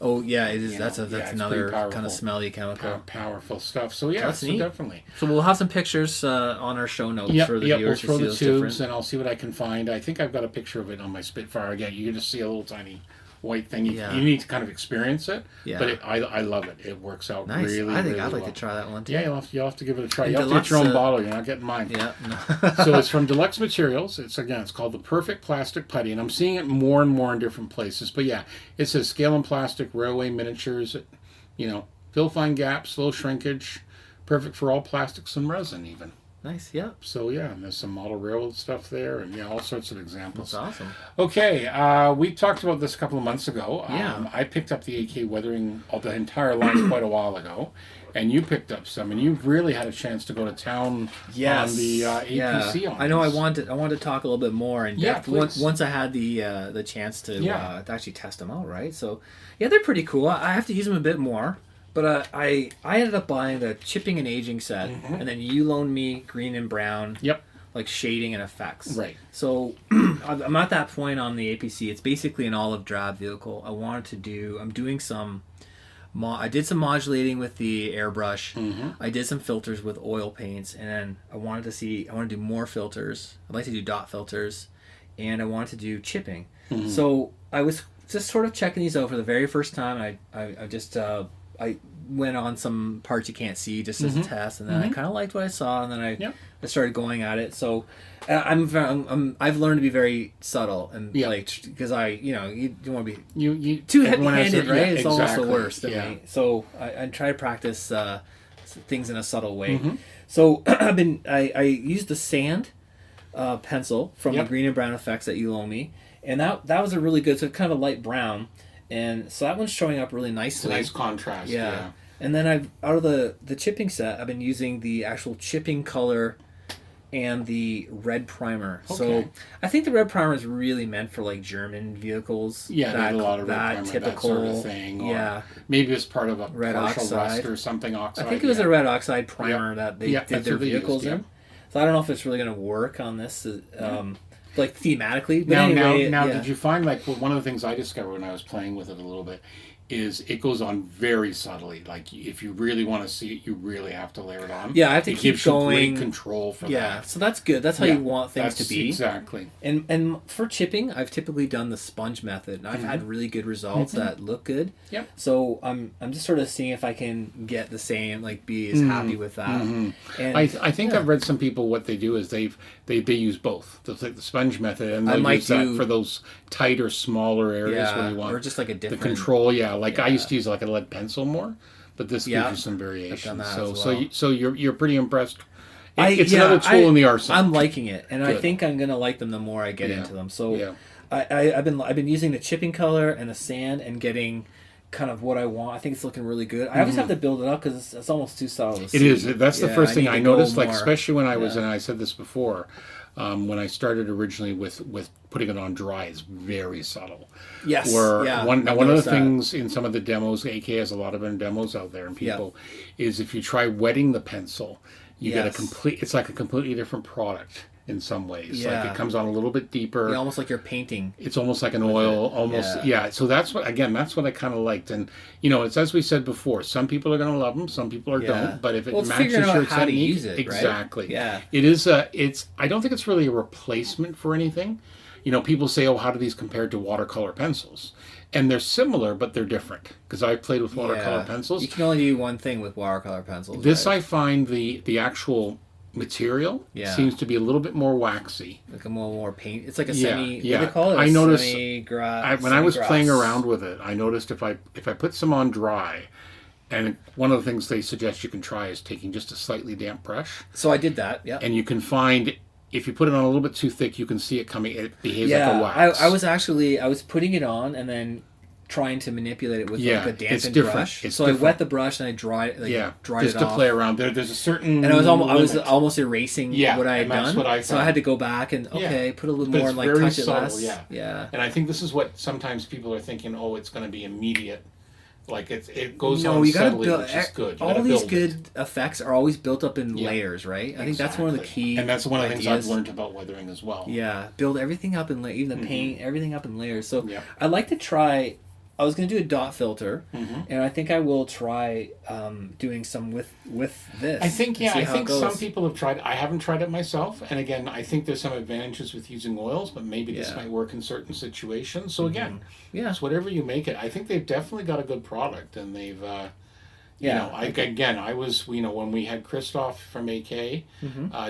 Oh yeah, it is. That's another kind of smelly chemical. Powerful stuff. So yeah, definitely. So we'll have some pictures on our show notes for the viewers we'll to throw see the those tubes, and I'll see what I can find. I think I've got a picture of it on my Spitfire. Again, you can just see a little tiny white thing. You need to kind of experience it. Yeah. But I love it. It works out really, I think really I'd like well. to try that one too. Yeah, you'll have to give it a try. You have to get your own bottle. You're not getting mine. Yeah. So it's from Deluxe Materials. It's called the Perfect Plastic Putty, and I'm seeing it more and more in different places. But yeah, it says scale and plastic, railway miniatures. Fill fine gaps, low shrinkage, perfect for all plastics and resin even. Nice, yeah. So yeah, and there's some model railroad stuff there, and all sorts of examples. That's awesome. Okay, we talked about this a couple of months ago. Yeah. I picked up the AK weathering the entire line quite a while ago, and you picked up some, and you've really had a chance to go to town on the APC. I know. I wanted to talk a little bit more in depth once I had the chance to actually test them out. Right. So they're pretty cool. I have to use them a bit more. But I ended up buying the chipping and aging set, and then you loaned me green and brown, like shading and effects. Right. So I'm at that point on the APC. It's basically an olive drab vehicle. I'm doing some. I did some modulating with the airbrush. I did some filters with oil paints, and then I want to do more filters. I'd like to do dot filters, and I wanted to do chipping. So I was just sort of checking these out for the very first time. I went on some parts you can't see just as a test, and then I kind of liked what I saw, and then I started going at it. So I've learned to be very subtle and because you don't want to be too heavy-handed, right? It's almost the worst of me. So I try to practice things in a subtle way. So I used the sand pencil from the green and brown effects that you loaned me, and that was a really good, so kind of a light brown. And so that one's showing up really nicely. It's a nice contrast. Yeah. And then out of the chipping set, I've been using the actual chipping color and the red primer. Okay. So I think the red primer is really meant for like German vehicles. Yeah, there's a lot of red primer, typical, that sort of thing. Or maybe it's part of a red partial oxide rust or something oxide. I think it was a red oxide primer that they did their vehicles in. So I don't know if it's really going to work on this. Like thematically. But now, did you find one of the things I discovered when I was playing with it a little bit is it goes on very subtly. Like if you really want to see it, you really have to layer it on. Yeah, I have to it keep gives going. You great control for that. Yeah, so that's good. That's how you want things to be. Exactly. And for chipping, I've typically done the sponge method, and I've had really good results that look good. Yep. So I'm just sort of seeing if I can get the same, like be as happy with that. And I think I've read some people what they do is they use both. They'll take the sponge method and they'll use that for those tighter, smaller areas where you want or just like a different the control. Yeah, like I used to use like a lead pencil more, but this gives you some variation. So you're pretty impressed. It's another tool in the arsenal. I'm liking it, and I think I'm gonna like them the more I get into them. So I've been using the chipping color and the sand and getting kind of what I want. I think it's looking really good. I always have to build it up because it's almost too subtle to see. It is. That's the first thing I noticed. Like especially when I was, and I said this before, when I started originally with putting it on dry, is very subtle. Yes. One of the things in some of the demos, AK has a lot of demos out there, and people is if you try wetting the pencil, you get it's like a completely different product in some ways. Like it comes on a little bit deeper. Almost like you're painting. It's almost like an oil, So that's what I kind of liked. And, it's as we said before, some people are going to love them, some people don't. But if it matches your how technique, to use it, exactly. Right? Yeah. It is, I don't think it's really a replacement for anything. People say, oh, how do these compare to watercolor pencils? And they're similar, but they're different. Because I've played with watercolor pencils. You can only do one thing with watercolor pencils. This I find the actual material seems to be a little bit more waxy, like a more paint. It's like a semi. What do they call it? I noticed when I was playing around with it, I noticed if I put some on dry, and one of the things they suggest you can try is taking just a slightly damp brush. So I did that. Yeah. And you can find if you put it on a little bit too thick, you can see it coming. It behaves like a wax. I was putting it on and then trying to manipulate it with like a dampened brush. I wet the brush and I dried it off. Just to play around. There's a certain and I was almost erasing what I had done. So I had to go back and put a little more and like touch subtle, it less. Yeah. And I think this is what sometimes people are thinking. Oh, it's going to be immediate. Like it goes on subtly, which is good. All these good effects are always built up in layers, right? I think that's one of the key. And that's one of the things I've learned about weathering as well. Yeah, build everything up in even the paint, everything up in layers. So I'd like to try. I was going to do a dot filter, and I think I will try doing some with this. I think some people have tried. I haven't tried it myself, and again, I think there's some advantages with using oils, but maybe this might work in certain situations. So again, it's whatever you make it. I think they've definitely got a good product, and they've. I was when we had Christoph from AK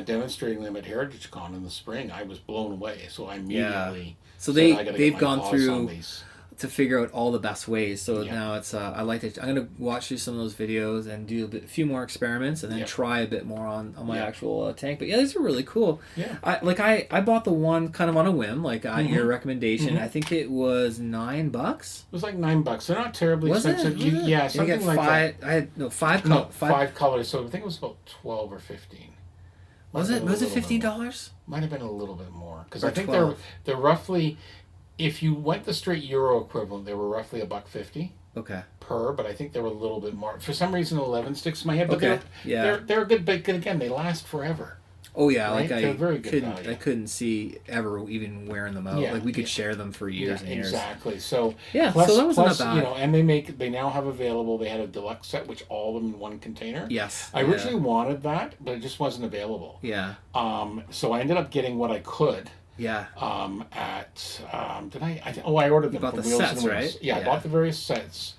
demonstrating them at Heritage Con in the spring, I was blown away. So I immediately. So they've gone through to figure out all the best ways. So now it's I like to. I'm gonna watch through some of those videos and do a few more experiments and then try a bit more on my actual tank. But these are really cool. Yeah. I bought the one kind of on a whim, like your recommendation. I think it was $9. It was like $9. They're not terribly expensive. Something like five. that. I had five colors. So I think it was about 12 or 15. Was it $15? Might have been a little bit more because I think they're roughly. If you went the straight euro equivalent, they were roughly $1.50. Okay. Per, but I think they were a little bit more. For some reason, 11 sticks in my head. But they're good. But again, they last forever. Oh yeah, right? like they're very good value. I couldn't see ever even wearing them out. Like we could share them for years and years. Exactly. So so that was not bad. And they now have available. They had a deluxe set, which all of them in one container. Yes. I originally wanted that, but it just wasn't available. Yeah. So I ended up getting what I could. Yeah. I ordered them from Wheels and Wings. Right? Yeah, I bought the various sets.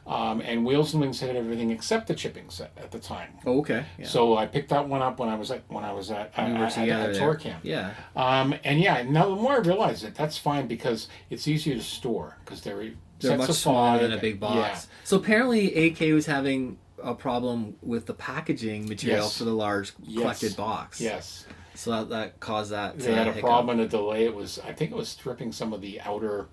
And Wheels and Wings had everything except the chipping set at the time. Oh, okay. Yeah. So I picked that one up when I was at tour camp. Yeah. Now the more I realize it, that's fine because it's easier to store because they're much smaller than a big box. Yeah. So apparently AK was having a problem with the packaging material for the large collected box. Yes. So that caused that. They had a problem and a delay. I think it was stripping some of the outer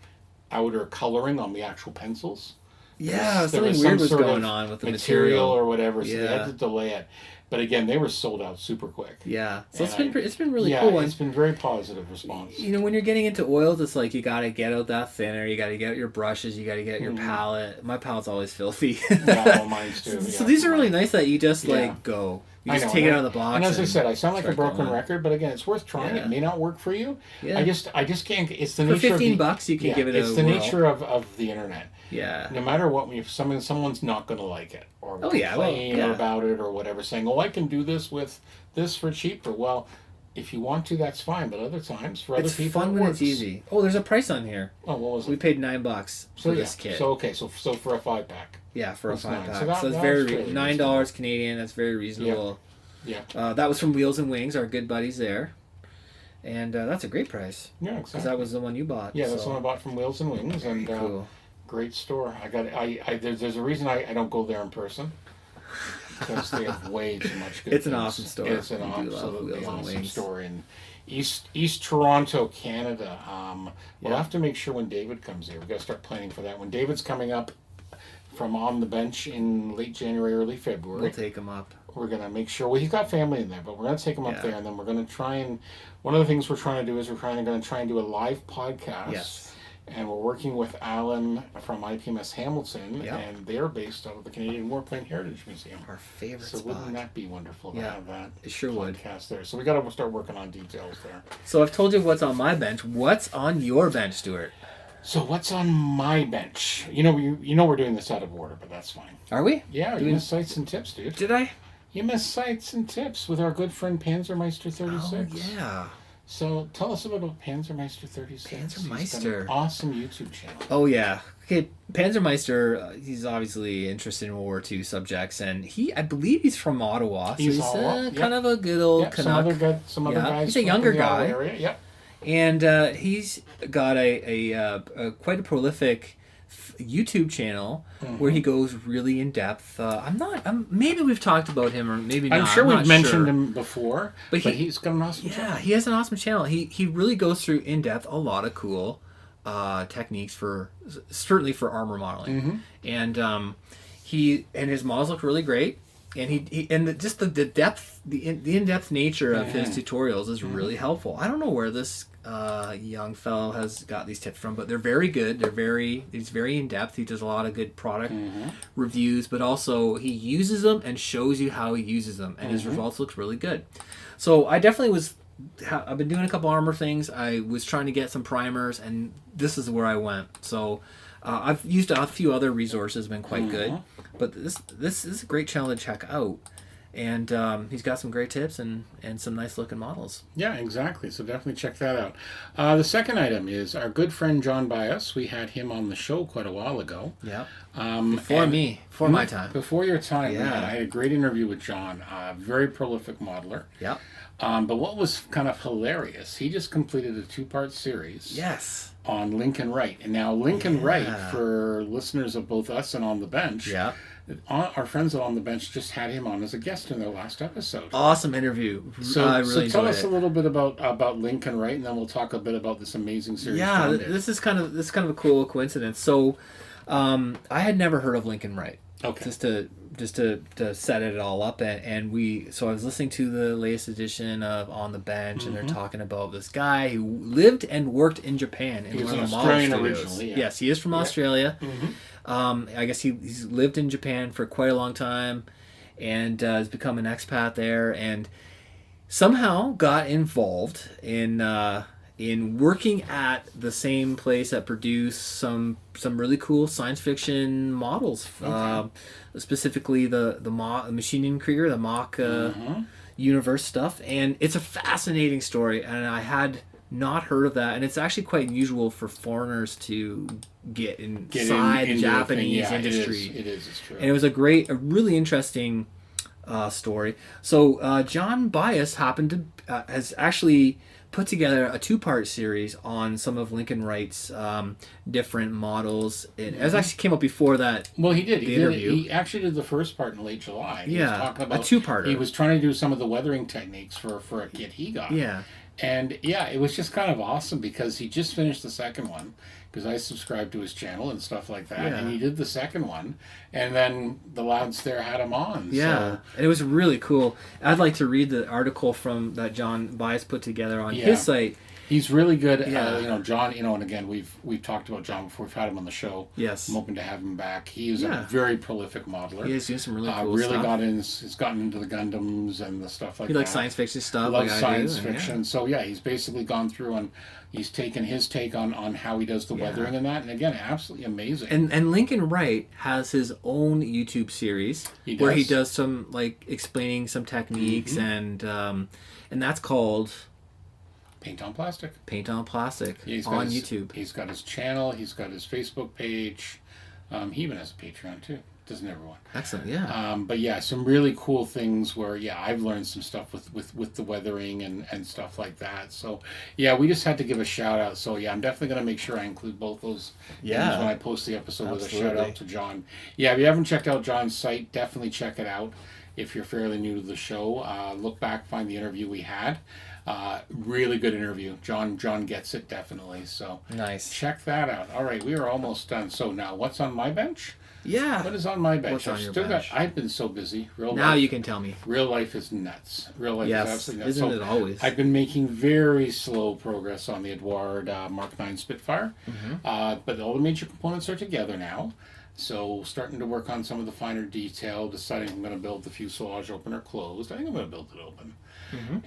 coloring on the actual pencils. Yeah, something weird was going on with the material or whatever. So they had to delay it. But again, they were sold out super quick. Yeah, so it's been really cool. Yeah, it's been very positive response. When you're getting into oils, it's like you got to get out that thinner, you got to get out your brushes, you got to get your palette. My palette's always filthy. Mine's too. So these are really nice that you just go. You just take it out of the box. And as I said, I sound like a broken record, but again, it's worth trying. It may not work for you. Yeah. I just can't. It's the nature for $15 you can give it a It's the nature of the internet. Yeah. no matter what, if someone's not going to like it or Oh, yeah, well, complain yeah. about it or whatever, saying, "Oh, I can do this with this for cheaper." Well, if you want to, that's fine. But other times, for other It's people, fun it when works. it's easy. Oh, there's a price on here. Oh, what was it? We paid $9 for this kit. So okay, so for a 5-pack. Yeah, for That's a 5-pack. nice. So, So it's that's very really $9 Canadian. That's very reasonable. Yeah. That was from Wheels and Wings, our good buddies there, and that's a great price. Yeah, Because exactly. that was the one you bought. Yeah, that's the one I bought from Wheels and Wings, and Cool. great store. There's a reason I don't go there in person. Because they have way too much good It's an things. awesome store. It's an We do love absolutely Wheels and awesome Wings. store in East Toronto, Canada. We'll Yeah. have to make sure when David comes here. We've got to start planning for that. When David's coming up from On the Bench in late January, early February, We'll take them up. we're going to make sure, well, he's got family in there, but we're going to take him up Yeah. there, and then we're going to try and, one of the things we're trying to do is we're going to try and do a live podcast. Yes. And we're working with Alan from IPMS Hamilton, Yeah. and they're based out of the Canadian Warplane Heritage Museum. Our favorite So spot. wouldn't that be wonderful to Yeah, have that it sure would. podcast there? So we got to start working on details there. So I've told you what's on my bench. What's on your bench, Stuart? So what's on my bench? You know we're doing this out of order, but that's fine. Are we? Yeah, you missed sights and tips, dude. Did I? You missed sights and tips with our good friend Panzermeister 36. Oh, yeah. So tell us about Panzermeister 36. He's got Panzermeister. an awesome YouTube channel. Oh, yeah. Okay, Panzermeister, he's obviously interested in World War II subjects, and I believe he's from Ottawa. So He's he's Ottawa, yep. kind of a good old Yeah, Canuck. some other Yeah, guys. he's a from younger the Ottawa guy. Area. Yep. And he's got a quite a prolific YouTube channel where he goes really in depth. Maybe we've talked about him, or maybe not. I'm sure not we've mentioned him before, but he- he's got an awesome Yeah, channel. he has an awesome channel. He really goes through in depth a lot of cool techniques for certainly for armor modeling, and his models look really great. And the depth, the in-depth nature of his tutorials is really helpful. I don't know where this young fellow has got these tips from, but they're very good. He's very in-depth. He does a lot of good product reviews, but also he uses them and shows you how he uses them, and his results look really good. So I definitely I've been doing a couple armor things. I was trying to get some primers, and this is where I went. So I've used a few other resources, been quite good, but this is a great channel to check out, and he's got some great tips and some nice looking models. Yeah, exactly. So definitely check that out. The second item is our good friend John Bias. We had him on the show quite a while ago. Yeah. Before my time. Before your time, Yeah. I had a great interview with John. Very prolific modeler. Yeah. But what was kind of hilarious, he just completed a 2-part series. Yes. On Lincoln Wright. And now Lincoln Wright, for listeners of both us and On the Bench, Yeah. our friends at On the Bench just had him on as a guest in their last episode. Awesome interview. So, I really tell enjoyed us it. a little bit about Lincoln Wright, and then we'll talk a bit about this amazing series. Yeah, John did. this is kind of a cool coincidence. So, I had never heard of Lincoln Wright. Okay. Just to set it all up, and so I was listening to the latest edition of On the Bench, and they're talking about this guy who lived and worked in Japan in He's one an of the model Australian studios. originally, yeah. Yes, he is from Australia. I guess he's lived in Japan for quite a long time, and has become an expat there, and somehow got involved in working at the same place that produced some really cool science fiction models, specifically the Maschinen Krieger, the Mach universe stuff, and it's a fascinating story, and I had not heard of that, and it's actually quite unusual for foreigners to get inside the into Japanese thing. Yeah, industry. It is. It's true. And it was a really interesting story. So John Bias has actually put together a 2-part series on some of Lincoln Wright's different models. It actually came up before that. Well, he did. Interview. He actually did the first part in late July. He was Yeah, talking a about, 2-parter. He was trying to do some of the weathering techniques for a kit he got. Yeah. And yeah, it was just kind of awesome because he just finished the second one, because I subscribed to his channel and stuff like that. Yeah. And he did the second one, and then the lads there had him on. Yeah, So, and it was really cool. I'd like to read the article that John Bias put together on Yeah. his site. He's really good. Yeah. John. And again, we've talked about John before. We've had him on the show. Yes. I'm hoping to have him back. He is a very prolific modeler. He is doing some really cool stuff. He's gotten into the Gundams and the stuff like that. He likes science fiction stuff. He loves science fiction. So he's basically gone through and he's taken his take on how he does the weathering and that. And again, absolutely amazing. And Lincoln Wright has his own YouTube series where he does some like explaining some techniques and that's called Paint on Plastic. Paint on Plastic on YouTube. He's got his channel. He's got his Facebook page. He even has a Patreon too. Doesn't everyone? Excellent, yeah. But some really cool things where I've learned some stuff with the weathering and stuff like that. So we just had to give a shout out. So I'm definitely going to make sure I include both those things when I post the episode with a shout out to John. If you haven't checked out John's site, definitely check it out. If you're fairly new to the show, look back, find the interview we had. Really good interview. John gets it, definitely. So nice. Check that out. All right, we are almost done. So now, what's on my bench? Yeah. What is on my bench? What's on your bench? I've been so busy. Now you can tell me. Real life is nuts. Real life is absolutely nuts. Isn't it always? I've been making very slow progress on the Edouard Mark IX Spitfire. But all the major components are together now. So starting to work on some of the finer detail, deciding if I'm going to build the fuselage open or closed. I think I'm going to build it open.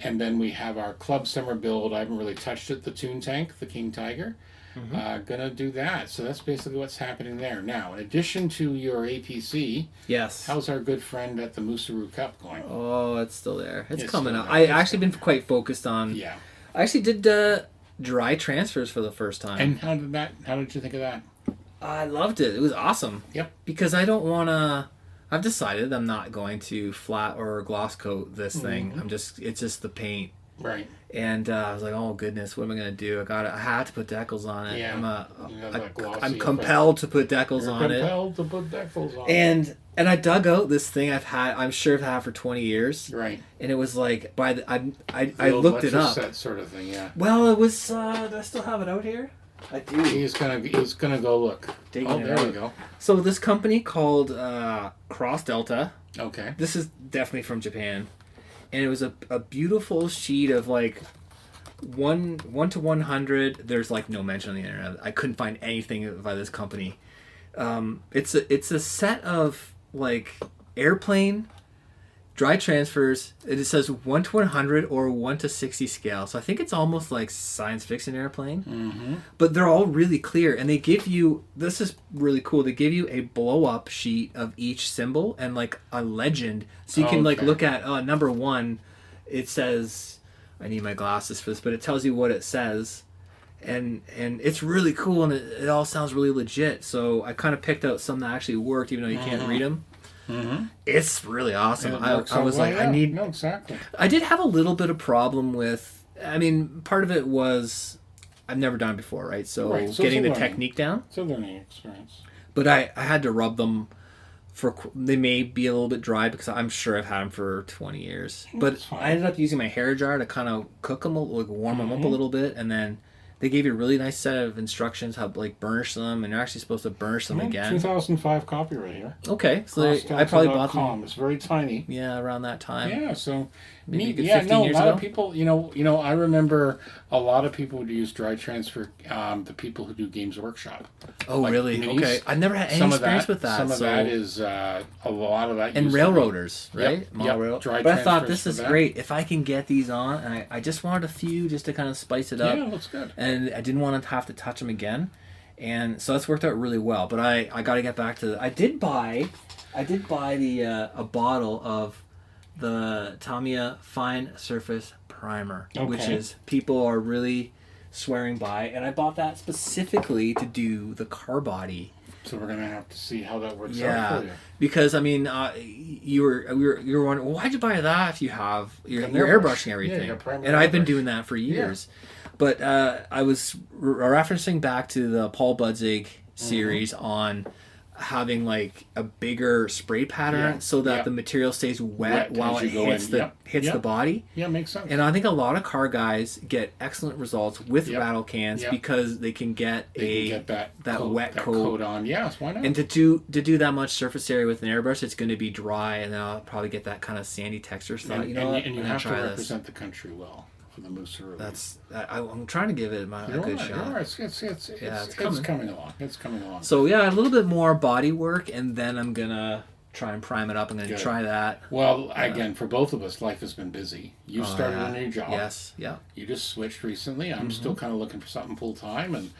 And then we have our Club Summer build. I haven't really touched it, the Toon Tank, the King Tiger. Gonna do that. So that's basically what's happening there. Now, in addition to your APC, how's our good friend at the Musaru Cup going? Oh, it's still there. It's coming up. I actually been quite focused on... Yeah. I actually did dry transfers for the first time. And how did you think of that? I loved it. It was awesome. Yep. Because I don't want to... I've decided I'm not going to flat or gloss coat this thing. It's just the paint. Right. And I was like, oh goodness, what am I going to do? I had to put decals on it. Yeah. I'm compelled to put decals on it. Compelled to put decals on it. And I dug out this thing I'm sure I've had for 20 years. Right. And it was like, I looked it up. Set sort of thing, yeah. Well, it was, do I still have it out here? I do. He's gonna go look. There we go. So this company called Cross Delta. Okay. This is definitely from Japan, and it was a beautiful sheet of like 1 to 100. There's like no mention on the internet. I couldn't find anything by this company. It's a set of like airplane dry transfers. It says 1 to 100 or 1 to 60 scale. So I think it's almost like science fiction airplane. But they're all really clear. And they give you, this is really cool, they give you a blow up sheet of each symbol and like a legend. So you can like look at number 1. It says, I need my glasses for this, but it tells you what it says. And it's really cool and it all sounds really legit. So I kind of picked out some that actually worked even though you can't read them. It's really awesome. I was like, exactly. I did have a little bit of problem with, I mean, part of it was I've never done it before, right? So getting the technique down. It's a learning experience. But I had to rub them they may be a little bit dry because I'm sure I've had them for 20 years. But I ended up using my hair jar to kind of cook them, like warm them up a little bit, and then they gave you a really nice set of instructions how to like burnish them, and you're actually supposed to burnish them again. 2005 copyright here. Okay, so I probably bought them. It's very tiny. Yeah, around that time. Yeah, so maybe 15 years ago. A lot of people, I remember a lot of people would use dry transfer. The people who do Games Workshop. Oh, like really? Minis. Okay, I never had any experience with that. Some of that is a lot of that. And railroaders, right? Yep. But I thought this is great. If I can get these on, and I just wanted a few just to kind of spice it up. Yeah, looks good. And I didn't want to have to touch them again, and so that's worked out really well. But I got to get back to. I did buy the a bottle of the Tamiya Fine Surface Primer, which is people are really swearing by, and I bought that specifically to do the car body. So we're gonna have to see how that works out for you. Because I mean, you were wondering, well, why'd you buy that if you have you're airbrushing everything? And I've been doing that for years. But I was referencing back to the Paul Budzig series on having like a bigger spray pattern so that the material stays wet while it hits the body. Yeah, makes sense. And I think a lot of car guys get excellent results with rattle cans because they can get that wet coat on. Yes, why not? And to do that much surface area with an airbrush, it's going to be dry, and then I'll probably get that kind of sandy texture. So and you have to represent the country well. for the Musaru. I'm trying to give it a good shot. It's coming along. It's coming along. So yeah, a little bit more body work, and then I'm gonna try and prime it up. I'm gonna try that. Well, again, for both of us, life has been busy. You started a new job. Yes. Yeah. You just switched recently. I'm still kind of looking for something full time and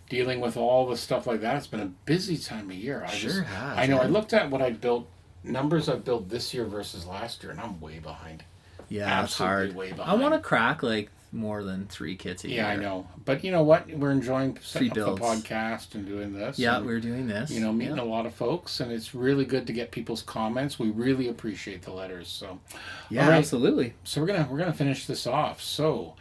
dealing with all the stuff like that. It's been a busy time of year. I know. I looked at what I built, numbers I've built this year versus last year, and I'm way behind. Yeah, it's hard. Way behind. I want to crack like more than 3 kits a year. Yeah, I know. But you know what? We're enjoying setting up the podcast and doing this. Yeah, and, we're doing this. Meeting a lot of folks, and it's really good to get people's comments. We really appreciate the letters. So, yeah, absolutely. So we're gonna finish this off. So,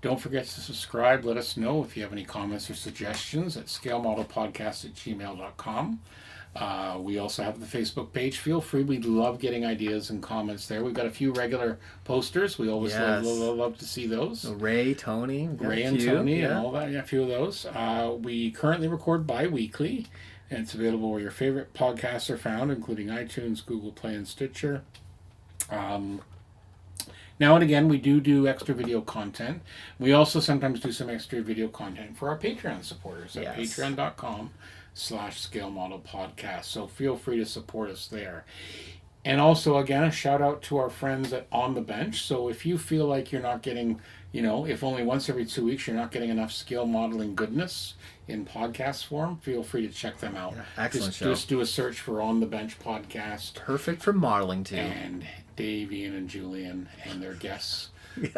don't forget to subscribe. Let us know if you have any comments or suggestions at scalemodelpodcast@gmail.com. We also have the Facebook page. Feel free. We love getting ideas and comments there. We've got a few regular posters. We always love to see those. Ray, Tony. And Tony and all that. Yeah, a few of those. We currently record bi-weekly, and it's available where your favorite podcasts are found, including iTunes, Google Play, and Stitcher. Now and again, we do extra video content. We also sometimes do some extra video content for our Patreon supporters at patreon.com/Scale Model Podcast. So feel free to support us there. And also, again, a shout out to our friends at On the Bench. So if you feel like you're not getting, if only once every 2 weeks you're not getting enough scale modeling goodness in podcast form, feel free to check them out. Yeah, excellent show. Just do a search for On the Bench podcast. Perfect for modeling too. And Dave, Ian, and Julian and their guests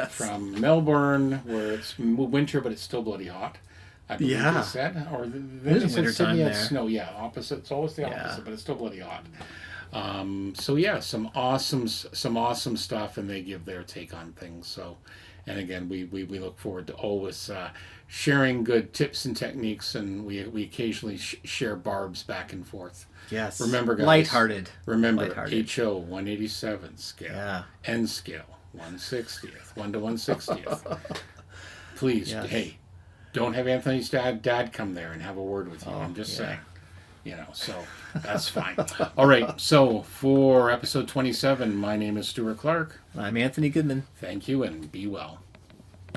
from Melbourne, where it's winter but it's still bloody hot. I believe they said, or they said Sydney had snow. Yeah, opposite. It's always the opposite, but it's still bloody hot. So yeah, some awesome stuff, and they give their take on things. So, and again, we look forward to always sharing good tips and techniques, and we occasionally share barbs back and forth. Yes. Remember, guys. Lighthearted. Remember, HO 187 scale. N scale 1/60th, 1 to 1/60th. Please, hey, don't have Anthony's dad come there and have a word with you. I'm just saying. So that's fine. All right. So for episode 27, my name is Stuart Clark. I'm Anthony Goodman. Thank you, and be well.